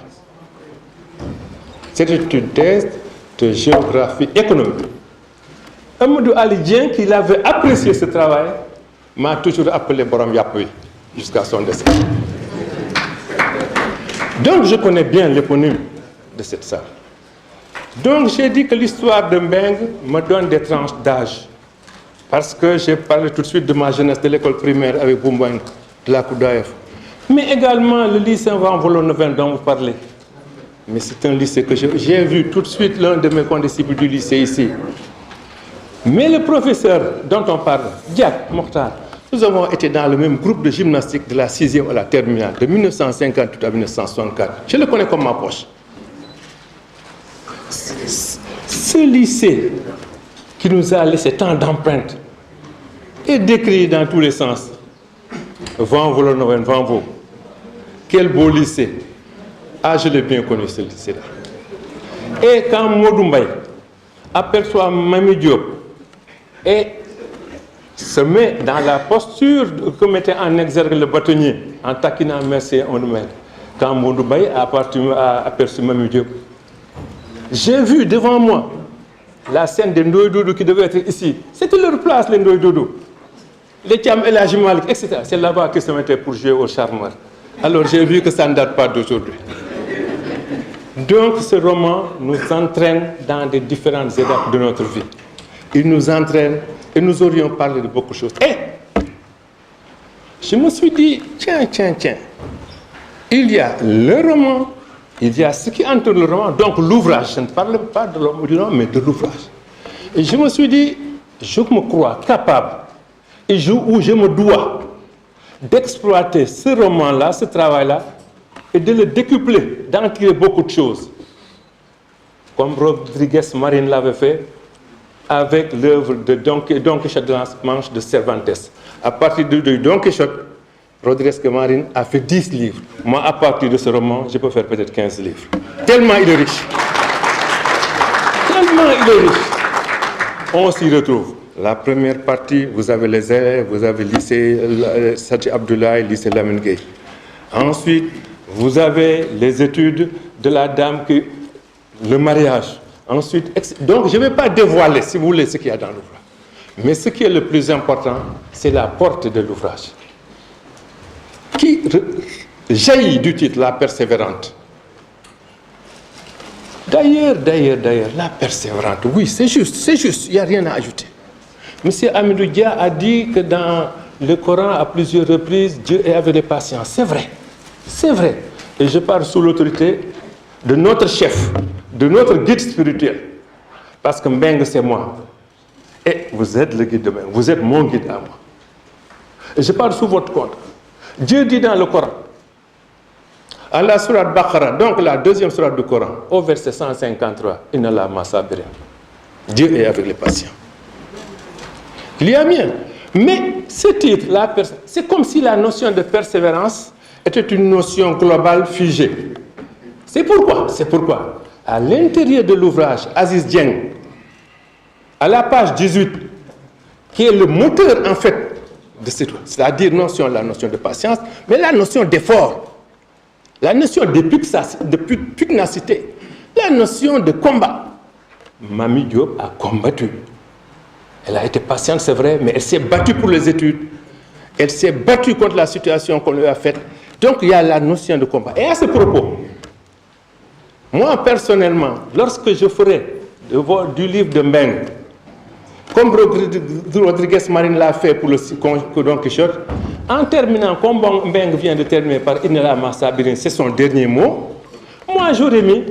C'était une thèse de géographie économique. Amadou Alidien, qui avait apprécié ce travail, m'a toujours appelé Borom Yapoui jusqu'à son décès. Donc je connais bien l'éponyme de cette salle. Donc j'ai dit que l'histoire de Mbeng me donne des tranches d'âge. Parce que j'ai parlé tout de suite de ma jeunesse de l'école primaire avec Boumbang, de la Koudaïf. Mais également le lycée Van-Vollenhoven dont vous parlez. Mais c'est un lycée que j'ai vu tout de suite l'un de mes condisciples du lycée ici. Mais le professeur dont on parle, Diak Mokhtar, nous avons été dans le même groupe de gymnastique de la 6e à la terminale, de 1958 à 1964. Je le connais comme ma poche. Ce lycée qui nous a laissé tant d'empreintes est décrit dans tous les sens. Van-Vollenhoven, Van-Vo. Quel beau lycée. Ah, je l'ai bien connu ce lycée-là. Et quand Modou Mbaye aperçoit Mami Diop et se met dans la posture que mettait en exergue le bâtonnier en taquinant Mercier Onoumed, quand Modou Mbaye a aperçu Mami Diop, j'ai vu devant moi la scène des Ndoye Doudou qui devait être ici. C'était leur place, les Ndoye Doudou. Les Thiam El Hadji Malick, etc. C'est là-bas qu'ils se mettaient pour jouer au charmeur. Alors j'ai vu que ça ne date pas d'aujourd'hui. Donc ce roman nous entraîne dans des différentes étapes de notre vie. Il nous entraîne et nous aurions parlé de beaucoup de choses. Et je me suis dit, tiens, il y a le roman, il y a ce qui entoure le roman, donc l'ouvrage. Je ne parle pas de l'homme, mais de l'ouvrage. Et je me suis dit, je me crois capable, et où je me dois d'exploiter ce roman-là, ce travail-là, et de le décupler, d'en tirer beaucoup de choses. Comme Rodriguez Marín l'avait fait avec l'œuvre de Don Quichotte de la Manche de Cervantes. À partir de Don Quichotte, Rodriguez Marín a fait 10 livres. Moi, à partir de ce roman, je peux faire peut-être 15 livres. Tellement il est riche. Tellement il est riche. On s'y retrouve. La première partie, vous avez les élèves, vous avez le lycée Sadji Abdoulaye, le lycée Lamine Gueye. Ensuite, vous avez les études de la dame, le mariage. Ensuite, donc je ne vais pas dévoiler, si vous voulez, ce qu'il y a dans l'ouvrage. Mais ce qui est le plus important, c'est la porte de l'ouvrage, qui jaillit du titre, la persévérante. D'ailleurs, la persévérante, oui, c'est juste, il n'y a rien à ajouter. Monsieur Amidou Dia a dit que dans le Coran, à plusieurs reprises, Dieu est avec les patients. C'est vrai, c'est vrai. Et je parle sous l'autorité de notre chef, de notre guide spirituel. Parce que Mbeng, c'est moi. Et vous êtes le guide de Mbeng, vous êtes mon guide à moi. Et je parle sous votre compte. Dieu dit dans le Coran, à la sourate Baqara, donc la deuxième sourate du Coran, au verset 153, Inna Allah ma sabirin. Dieu est avec les patients. Il y a bien. Mais ce titre, c'est comme si la notion de persévérance était une notion globale figée. C'est pourquoi, à l'intérieur de l'ouvrage, Aziz Dieng, à la page 18, qui est le moteur en fait de cette, c'est-à-dire la notion de patience, mais la notion d'effort, la notion de pugnacité, la notion de combat. Mami Diop a combattu. Elle a été patiente, c'est vrai, mais elle s'est battue pour les études. Elle s'est battue contre la situation qu'on lui a faite. Donc il y a la notion de combat. Et à ce propos, moi personnellement, lorsque je ferai du livre de Mbengue, comme Rodriguez Marine l'a fait pour le Don Quichotte, en terminant, comme Mbengue vient de terminer par Inela Massabirin, c'est son dernier mot, moi j'aurais mis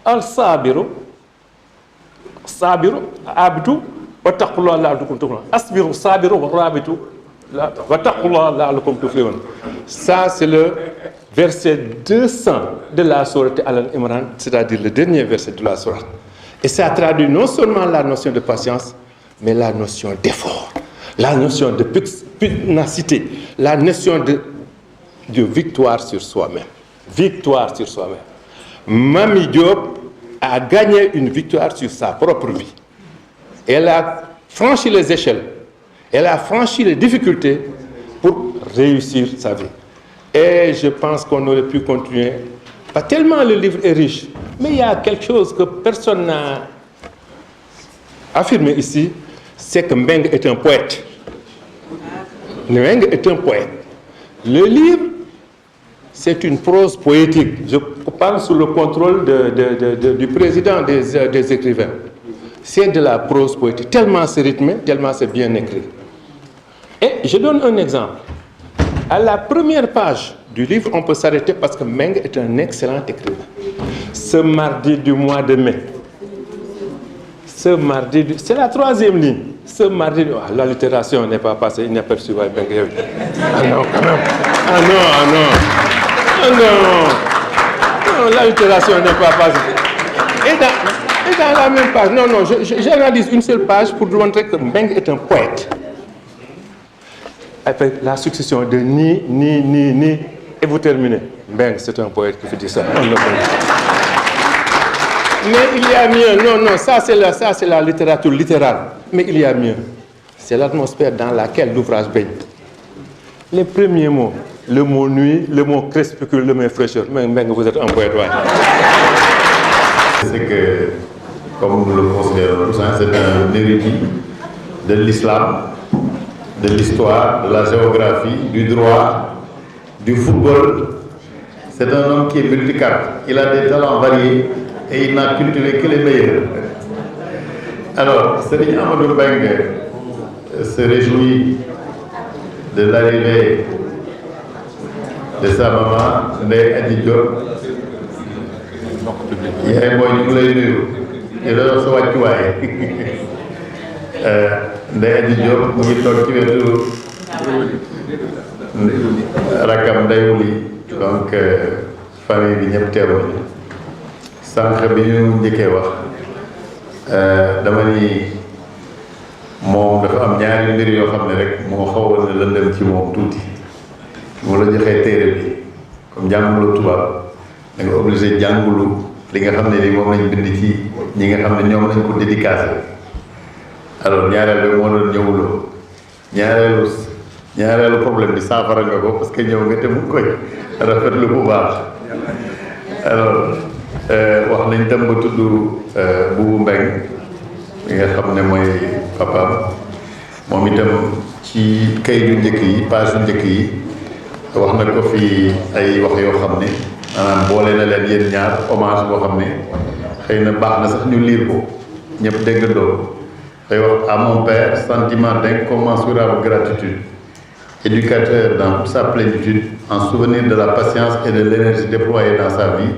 Al-Sabiru, Sabiru, Abdu, Wattaqullah la'allakum tuflihun. Asbiru, Sabiru, Rabitu, Wattaqullah la'allakum tuflihun. Ça, c'est le verset 200 de la sourate Al-Imran, c'est-à-dire le dernier verset de la sourate. Et ça traduit non seulement la notion de patience, mais la notion d'effort, la notion de pugnacité, la notion de victoire sur soi-même. Victoire sur soi-même. Mami Diop a gagné une victoire sur sa propre vie. Elle a franchi les échelles, elle a franchi les difficultés pour réussir sa vie. Et je pense qu'on aurait pu continuer. Pas tellement le livre est riche, mais il y a quelque chose que personne n'a affirmé ici, c'est que Mbengue est un poète. Mbengue est un poète. Le livre, c'est une prose poétique. Je parle sous le contrôle du président des écrivains. C'est de la prose poétique, tellement c'est rythmé, tellement c'est bien écrit. Et je donne un exemple. À la première page du livre, on peut s'arrêter parce que Mbengue est un excellent écrivain. Ce mardi du mois de mai, c'est la 3e ligne. Ce mardi, l'allitération n'est pas passée inaperçue par Mbengue. Ah non, quand même. Ah non, ah non. Ah non. Non, l'allitération n'est pas passée. Et dans la même page, non, j'analyse une seule page pour montrer que Mbengue est un poète. Avec la succession de ni, et vous terminez. Mbengue, c'est un poète qui fait dire ça. Mais il y a mieux. Non, ça c'est la littérature littérale. Mais il y a mieux. C'est l'atmosphère dans laquelle l'ouvrage baigne. Les premiers mots, le mot nuit, le mot crépuscule, le mot fraîcheur. Mbengue, vous êtes un poète, ouais. C'est que, comme nous le considérons tous, c'est un érudit de l'islam, de l'histoire, de la géographie, du droit, du football. C'est un homme qui est multicarte. Il a des talents variés et il n'a cultivé que les meilleurs. Alors, Serigne Amadou Mbengue se réjouit de l'arrivée de sa maman, Ndeye Adji Diop. yaay mooy ñu ngi lay nuyu di la wax sa wàccuwaay Ndeye Adji Diop mu ngi toog ci wetu rakam Ndeye Wuli donc famille bi ñëpp teew nañu sànq bi ñu njëkkee wax dama ni moom dafa am ñaari mbir yoo xam ne rek moo xawoon na lëndëm ci moom tuuti moo la joxee téere bi comme jàngulu tubaab da nga obligé jàngulu li nga xam ne ni moom lañ bind ci ñi nga xam ne ñoom lañ ko dédicacé alors ñaareel bi moo doon ñëwuloo ñaareelu problème bi saafara nga ko parce que ñëw nga te mu koy rafetlu bu baax alors wax nañ tam ba tudd Boubou Mbengue mi nga xam ne mooy papaam moom itam ci kayit yu njëkk yi page yu njëkk yi wax na ko fi ay wax yoo xam ne maanaam boole na leen yéen ñaar hommage boo xam ne xëy na baax na sax ñu lire ko ñëpp déggandoo day wax à mon père sentiment d'incommensurable gratitude éducateur dans toute sa plénitude en souvenir de la patience et de l'énergie déployée dans sa vie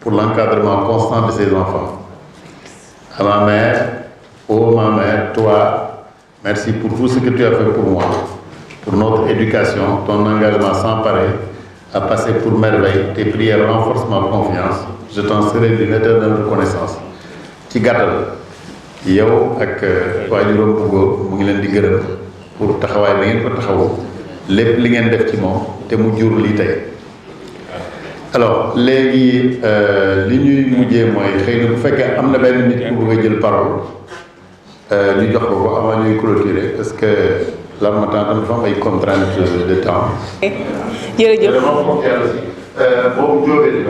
pour l'encadrement constant de ses enfants. À ma mère, oh ma mère, toi, merci pour tout ce que tu as fait pour moi, pour notre éducation, ton engagement sans pareil à passer pour merveille, tes prières renforcent ma confiance, je t'en serai d'une éternelle reconnaissance. ci gàttal yow ak waajuram bu góor mu ngi leen di gërëm pour taxawaay ba ngeen ko taxawu lépp li ngeen def ci moom te mu jur lii tey. alors léegi li ñuy mujjee mooy xëy na bu fekkee am na benn nit ku bëgg a jël parole ñu jox ko ko avant ñuy clôturer parce que la matin dafa am ay contraintes de temps. jërëjëf boobu jógee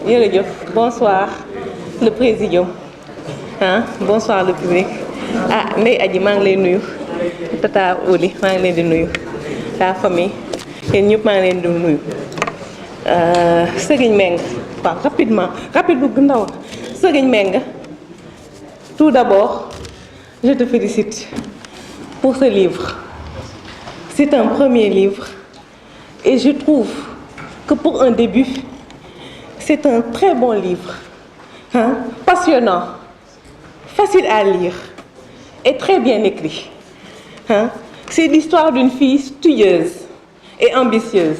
jërëjëf bonsoir le présidium bonsoir le public Ndeye Adji maa ngi lay nuyu Tata Oli maa ngi leen di nuyu la famille yéen ñëpp maa ngi leen di nuyu Serigne Mbengue rapidement Serigne Meng, tout d'abord je te félicite pour ce livre. C'est un premier livre et je trouve que pour un début c'est un très bon livre, passionnant, facile à lire et très bien écrit. C'est l'histoire d'une fille studieuse et ambitieuse,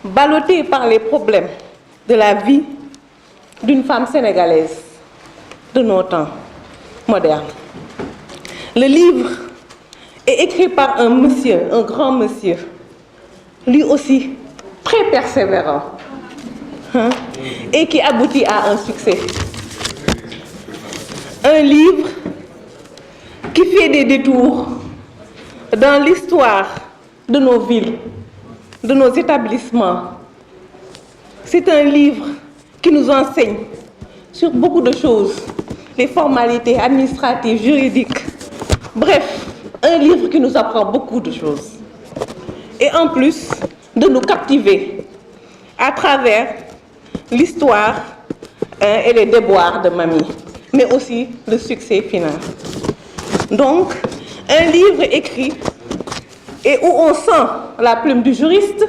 ballottée par les problèmes de la vie d'une femme sénégalaise de nos temps modernes. Le livre est écrit par un monsieur, un grand monsieur, lui aussi très persévérant, et qui aboutit à un succès. Un livre qui fait des détours dans l'histoire de nos villes, de nos établissements. C'est un livre qui nous enseigne sur beaucoup de choses, les formalités administratives, juridiques. Bref, un livre qui nous apprend beaucoup de choses. Et en plus de nous captiver à travers l'histoire et les déboires de Mamie, mais aussi le succès final. Donc, un livre écrit et où on sent la plume du juriste,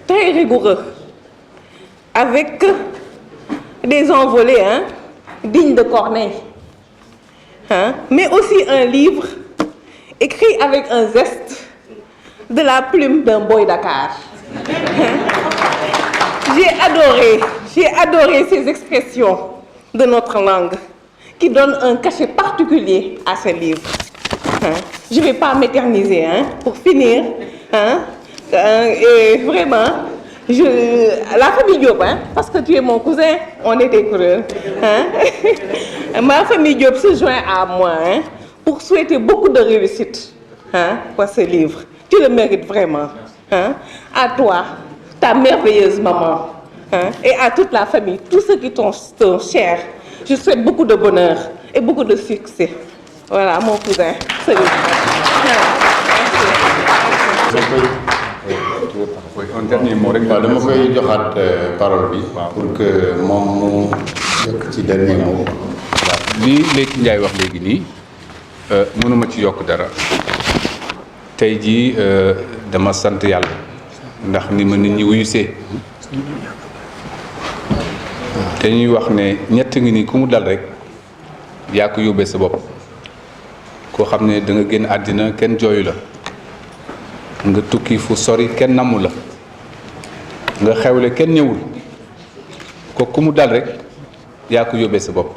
très rigoureux, avec des envolées dignes de Corneille. Mais aussi un livre écrit avec un zeste de la plume d'un boy Dakar. J'ai adoré ces expressions de notre langue qui donnent un cachet particulier à ce livre. Je ne vais pas m'éterniser pour finir. Et vraiment, la famille Diop, parce que tu es mon cousin, on est des coureurs. Ma famille Diop se joint à moi pour souhaiter beaucoup de réussite pour ce livre. Tu le mérites vraiment. À toi, ta merveilleuse maman, et à toute la famille, tous ceux qui t'ont chers, je souhaite beaucoup de bonheur et beaucoup de succès. Voilà, mon cousin. Salut. Un dernier mot rek. dama koy joxaat parole bi pour que moom mu yokk ci dernier mot. lii Leyti Ndiaye wax léegi nii mënuma ci yokk dara tey jii dama sant yàlla ndax ni ma nit ñi wuyusee te ñuy wax ne ñett ngi ni ku mu dal rek yaa ko yóbbee sa bopp koo xam ne da nga génn àddina kenn jooyu la nga tukki fu sori kenn namu la nga xewle kenn ñëwul ko ku mu dal rek yaa ko yóbbee sa bopp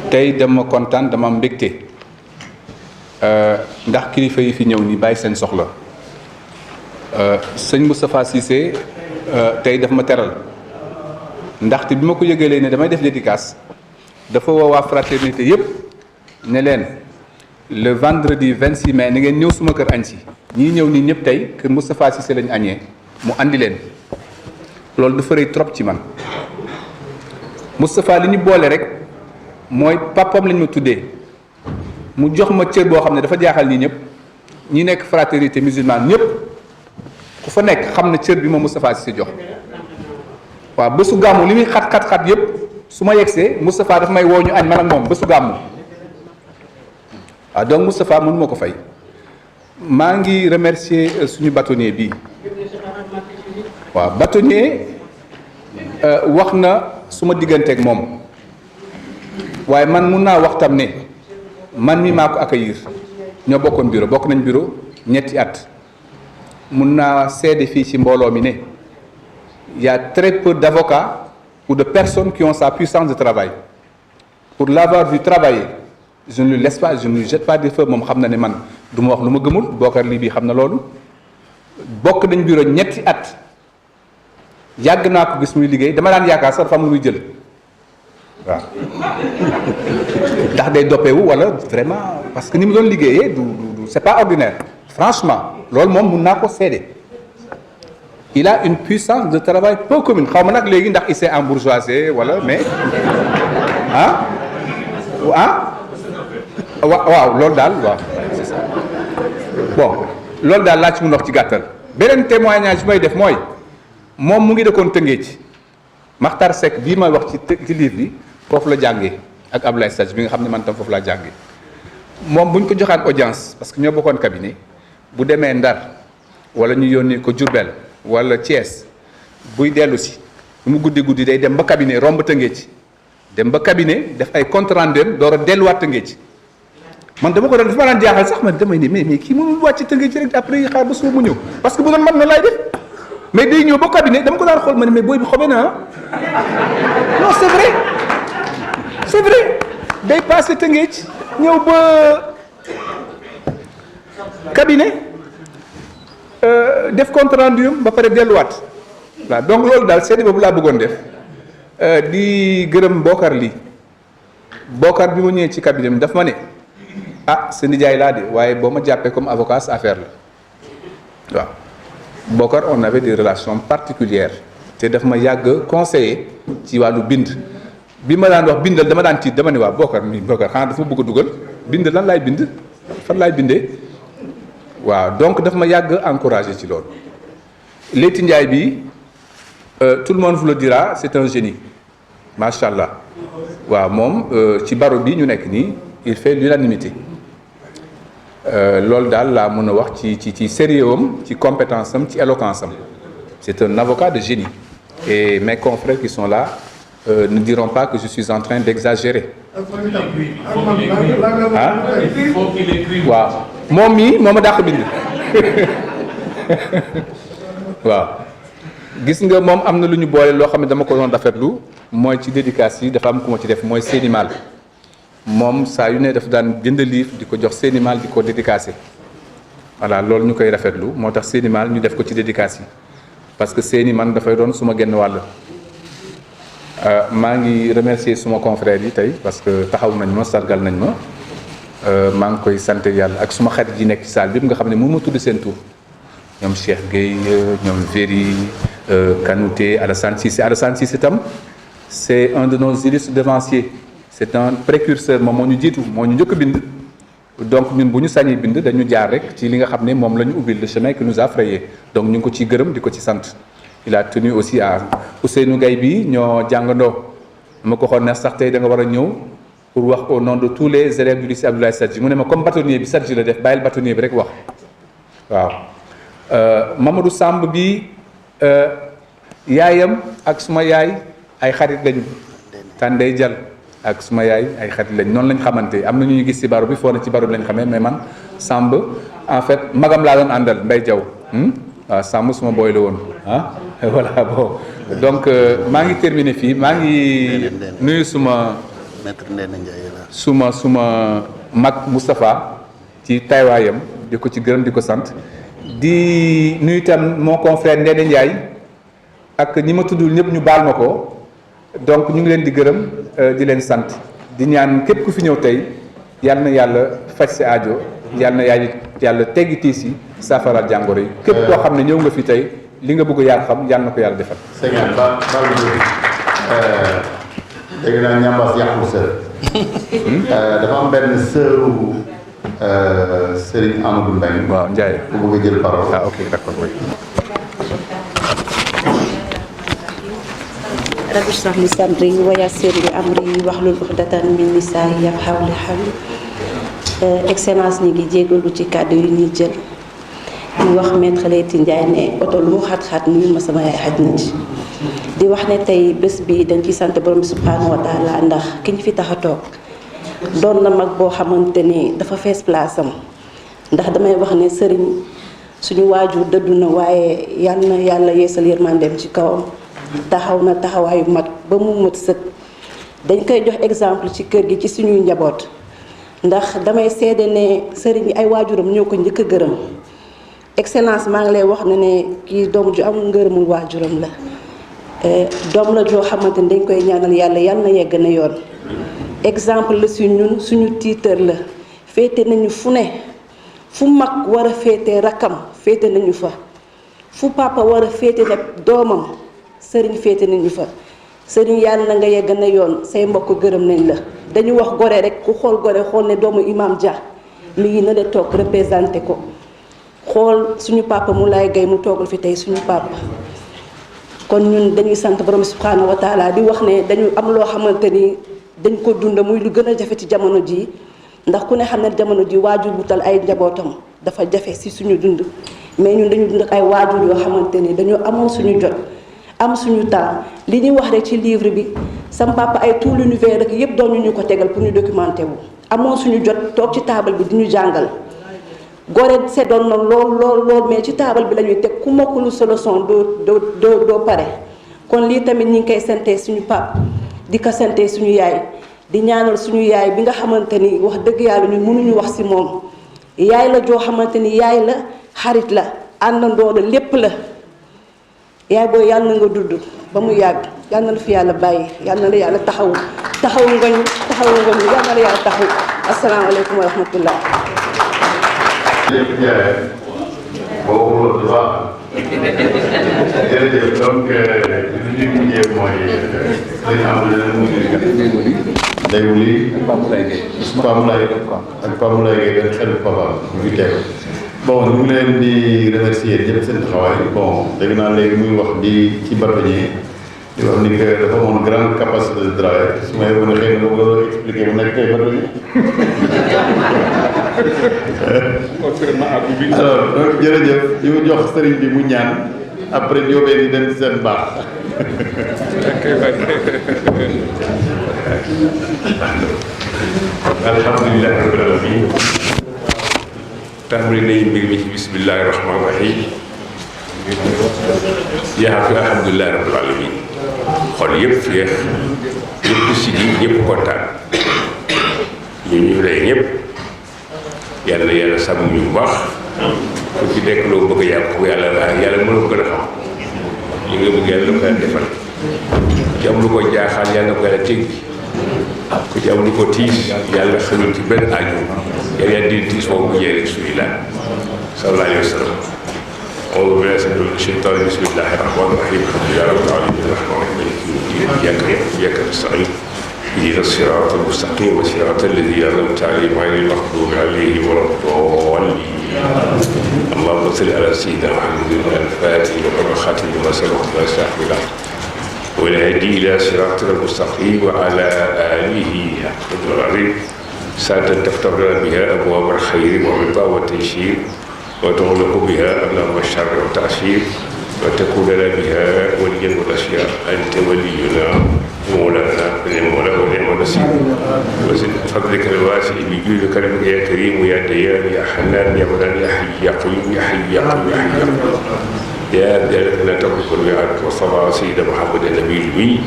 tey dama kontaan dama mbégte ndax kilifa yi fi ñëw ni bàyyi seen soxla sëñ Moustapha Cissé tey daf ma teral ndaxte bi ma ko yëgalee ne damay def dédicace dafa woo waa fraternité yépp ne leen le vendredi 26 mai na ngeen ñëw suma kër añ si ñii ñëw nii ñëpp tey kër Moustapha Cissé lañu añee mu andi leen loolu dafa rëy trop ci man Moustapha li ñu boole rek mooy papam lañ ma tuddee mu jox ma cër boo xam ne dafa jaaxal ñii ñëpp ñi nekk fraternité musulmane ñëpp ku fa nekk xam na cër bi ma Moustapha Cissé jox waaw bésu gàmmu li muy xat yëpp su ma yegsee Moustapha dafa may woo ñu añ man ak moom bésu gàmmu waaw donc Moustapha mënu ma ko fay maa ngi remercier suñu bâtonnier bii waaw bâtonnier wax na su ma digganteeg moom waaye man mun naa wax tam ne man mi maa ko accueillir ñoo bokkoon bureau bokk nañ bureau ñetti at mun naa seede fii ci mbooloo mi ne il y a très peu d'avocats ou de personnes qui ont sa puissance de travail pour l'avoir vu travailler je ne le laisse pas je ne lui jette pas des feux moom xam na ne man du ma wax lu ma gëmul Bokar lii bii xam na loolu bokk nañ bureau ñetti at yàgg naa ko gis muy liggéey dama daan yaakaar sax dafa am lu muy jël waaw ndax day doppewu wala vraiment parce que ni mu doon liggéeyee du c'est pas ordinaire franchement loolu moom mun naa ko seede il a une puissance de travail peu commune xaw ma nag léegi ndax il s'est embourgeoisé wala mais waaw loolu daal waaw c'est ça bon loolu daal laa ci mun wax ci gàttal beneen témoignage bi may def mooy moom mu ngi dëkkoon Tëngéej Makhtar Seck bii may wax ci livre bi foofu la jàngee ak Abdoulaye Sadji bi nga xam ne man tam foofu laa jàngee moom bu ñu ko joxaan audience parce que ñoo bokkoon cabinet bu demee Ndar wala ñu yónnee ko Diourbel wala Thiès buy dellu si lu mu guddi day dem ba cabinet romb Tëngéej dem ba cabinet def ay compte rendu door a delluwaat Tëngéej man dama ko doon dafa ma daan jaaxal sax man damay ne mais kii mënul wàcc Tëngéej rek après xaar ba suba mu ñëw parce que bu doon man na laay def mais day ñëw ba cabinet dama ko daan xool ma ne mais booy bi xobee na non c'est vrai day passé Tëngéej ñëw ba cabinet def compte rendu ba pare delluwaat waaw donc loolu daal seede boobu laa bëggoon def di gërëm Bokar lii Bokar bi ma ñëwee ci cabinet bi daf ma ne sa nijaay laa de waaye boo ma jàppee comme avocat sa affaire la waaw Bokar on avait des relations particulières te daf ma yàgg conseiller ci wàllu bind bi ma daan wax bindal dama daan tiit dama ne waa Bokar xanaa dafa ma bëgg a dugal bind lan laay bind fan laay bindee waaw donc daf ma yàgg encouragé ci loolu Leyti Ndiaye bi tout le monde vous le dira c'est un génie macha allah waaw moom ci baro bi ñu nekk nii il fait l'unanimité loolu daal laa mën a wax ci sérieux am ci compétence am ci éloquence am c'est un avocat de génie et mes confrères qui sont là ne diront pas que je suis en train d'exagérer waaw moom mii moo ma dàq bind waaw gis nga moom am na lu ñu boole loo xam ne dama ko doon rafetlu mooy ci dédicace yi dafa am ku ma ci def mooy Séni Mal moom saa yu ne dafa daan bind livre di ko jox Séni Mal di ko dédicacé voilà loolu ñu koy rafetlu moo tax Séni Mal ñu def ko ci dédicace yi parce que Séni man dafay doon suma genn wàll maa ngi remercier suma confrères yi tey parce que taxaw nañ ma sargal nañ ma maa ngi koy sant yàlla ak suma xarit yi nekk ci salle bi nga xam ne moom ma tudd seen tur ñoom Cheikh Gueye ñoom Véry Kanouté Alassane Cissé itam c'est un de nos illustres devanciers c'est un précurseur moom moo ñu jiitu moo ñu njëkk a bind donc ñun bu ñu sañee bind dañu jaar rek ci li nga xam ne moom la ñu ubbil le chemin qui nous a frayé donc ñu ngi ko ciy gërëm di ko ci sant il a tenu aussi à Ousseynou Gaye bi ñoo jàngandoo ma ko xool ne sax tey da nga war a ñëw pour wax au nom de tous les élèves du lycée Abdoulaye Sadji mu ne ma comme bâtonnier bi Sadji la def bàyyil bâtonnier bi rek wax waaw Mamadou Samb bi yaayam ak suma yaay ay xarit lañu Tàndey Jal ak suma yaay ay xarit lañ noonu lañ xamante am na ñu gis ci baro bi foo na ci baro bi lañ xamee mais man Samb en fait magam laa doon àndal Mbay Jaw waaw Samb suma booy la woon voilà bon donc maa ngi terminé fii maa ngi nuyu suma maître Ndéné Ndiaye la suma mag Moustapha ci taywaayam di ko ci gërëm di ko sant di nuyu itam mon confrère Ndéné Ndiaye ak ñi ma tuddul ñëpp ñu baal ma ko donc ñu ngi leen di gërëm di leen sant di ñaan képp ku fi ñëw tey yal na yàlla faj sa aajo yal na yàlla teggi tiis yi saafara jàngoro yi képp koo xam ne ñëw nga fi tey li nga bëgg yàlla xam yal na ko yàlla defal. sëñ dégg naa ñambaas yàqul sër dafa am benn sëru Serigne Amadou Mbengue. waaw Ndiaye bu bëgg a jël parole. ok d'accord oui. rabbi shrah li sadri wa yassir li amri wahlul uqdatan min lisani yafqahu qawli. Excellence ñi ngi jégalu ci kàddu yi ñuy jël di wax maître Leyti Ndiaye ne oto lu mu xat-xat nuyu ma sama yaay xaj na ci. di wax ne tey bés bi dañ ciy sant borom bi subhanahu wa taala ndax ki ñu fi tax a toog doon na mag boo xamante ni dafa fees place am ndax damay wax ne sëriñ suñu waajur dëddu na waaye yal na yàlla yeesal yërmandeem ci kawam taxaw na taxawaayu mag ba mu mët sëkk dañ koy jox exemple ci kër gi ci suñuy njaboot ndax damay seede ne sëriñ yi ay waajuram ñoo ko njëkk a gërëm excellence maa ngi lay wax ne kii doom ju am ngërëmul waajuram la doom la joo xamante ni dañ koy ñaanal yàlla yàlla na yegg na yoon exemple la si ñun suñu tiitër la féete nañu fu ne fu mag war a féete rakkam féete nañu fa fu papa war a féete nag doomam sëriñ féete nañu fa sëriñ yàlla na nga yegg na yoon say mbokk gërëm nañ la dañu wax gore rek ku xool gore xool ne doomu imam Dia mi ngi na de toog représenté ko xool suñu papa mu lay gay mu toogal fi tey suñu papa kon ñun dañuy sant borom subhanahu wa taala di wax ne dañu am loo xamante ni dañ ko dund muy lu gën a jafe ci jamono ji ndax ku ne xam ne jamono ji waajur bu tal ay njabootam dafa jafe si suñu dund mais ñun dañu dund ak ay waajur yoo xamante ni dañu amoon suñu jot am suñu temps li ñuy wax rek ci livre bi sam papa ay tout l'univers rek yëpp doon ñu ko tegal pour ñu documenter wu amoon suñu jot toog ci taabal bi di ñu jàngal gore seddoon na lool mais ci taabal bi la ñuy teg ku mokkulu sa leçon doo pare kon lii tamit ñi ngi koy sante suñu pap di ko sante suñu yaay di ñaanal suñu yaay bi nga xamante ni wax dëgg yàlla ñun mënuñu wax si moom yaay la joo xamante ni yaay la xarit la àndandoo la lépp la yaay booy yàlla na nga dudd ba mu yàgg yàlla na la fi yàlla bàyyi yàlla na la yàlla taxaw nga ñu yàlla na la yàlla taxaw asalaamaaleykum wa rahmatullah jërëjëf donc li ñu mujjee mooy dañu am leneen Ndeye Wuli Pamoulaye ak Pamoulaye Gueye benn xel papa ñu ngi teew bon ñu ngi leen di remercier ñëpp seen taxawaay bon dégg naa léegi muy wax di ci bâtonnier di wax ni que dafa amoon grande capacité de travail su ma yeboon xëy na boobu la expliqué mu nekk tey bâtonnier alors donc jërëjëf ñu jox sëriñ bi mu ñaan après jóobee ni dem seen baax alhamdulilah rabbil alamin tàmbali nañu mbir mi ci bismillahi rahmaani rahim yaa fi alhamdulilah rabbil alamin xol yëpp féex yëpp sigi ñëpp kontaan ñu lay ñëpp yàlla na yàlla sàmm ñu bu baax ku ci nekk loo bëgg a yàq ko yàlla mën a ko gën a xam li nga bëgg yàlla ko yàlla defal ci am lu ko jaaxaan yàlla ko yàlla teg ku ci am lu ko tiis yàlla xelul ci benn aju yàlla di tiis moom bu jeex rek suy la sallallahu alayhi wa sallam أعوذ بالله من الشيطان بسم الله الرحمن الرحيم الحمد لله رب العالمين الرحمن الرحيم مالك يوم الدين إياك نعبد وإياك نستعين اهدنا الصراط المستقيم صراط الذين أنعمت عليهم غير المغضوب عليهم ولا الضالين اللهم صل على سيدنا محمد الفاتح والخاتم لما سبق ناصر الحق والهدي إلى صراطك المستقيم وعلى آله حق قدره العظيم ساعة تفتح لنا بها أبواب الخير والرضا والتيسير وتغلق بها أبواب الشر والتعسير وتكون لنا بها وليا ونصيرا أنت ولينا مولانا ونعم ونعم النصير وزد فضلك الواسع بجودك كرمك يا كريم يا ديان يا حنان يا منان يا حي يا قيوم يا حي يا قيوم يا حي يا قيوم يا ذلك لا تملك الوعد وصلى سيدنا محمد النبي الأمي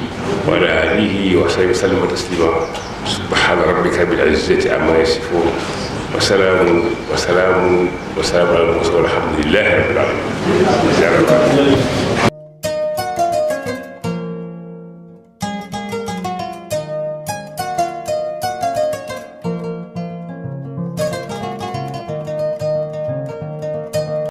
وعلى آله وصحبه وسلم تسليما سبحان ربك بالعزة عما يصفون وسلام على المرسلين والحمد لله رب العالمين.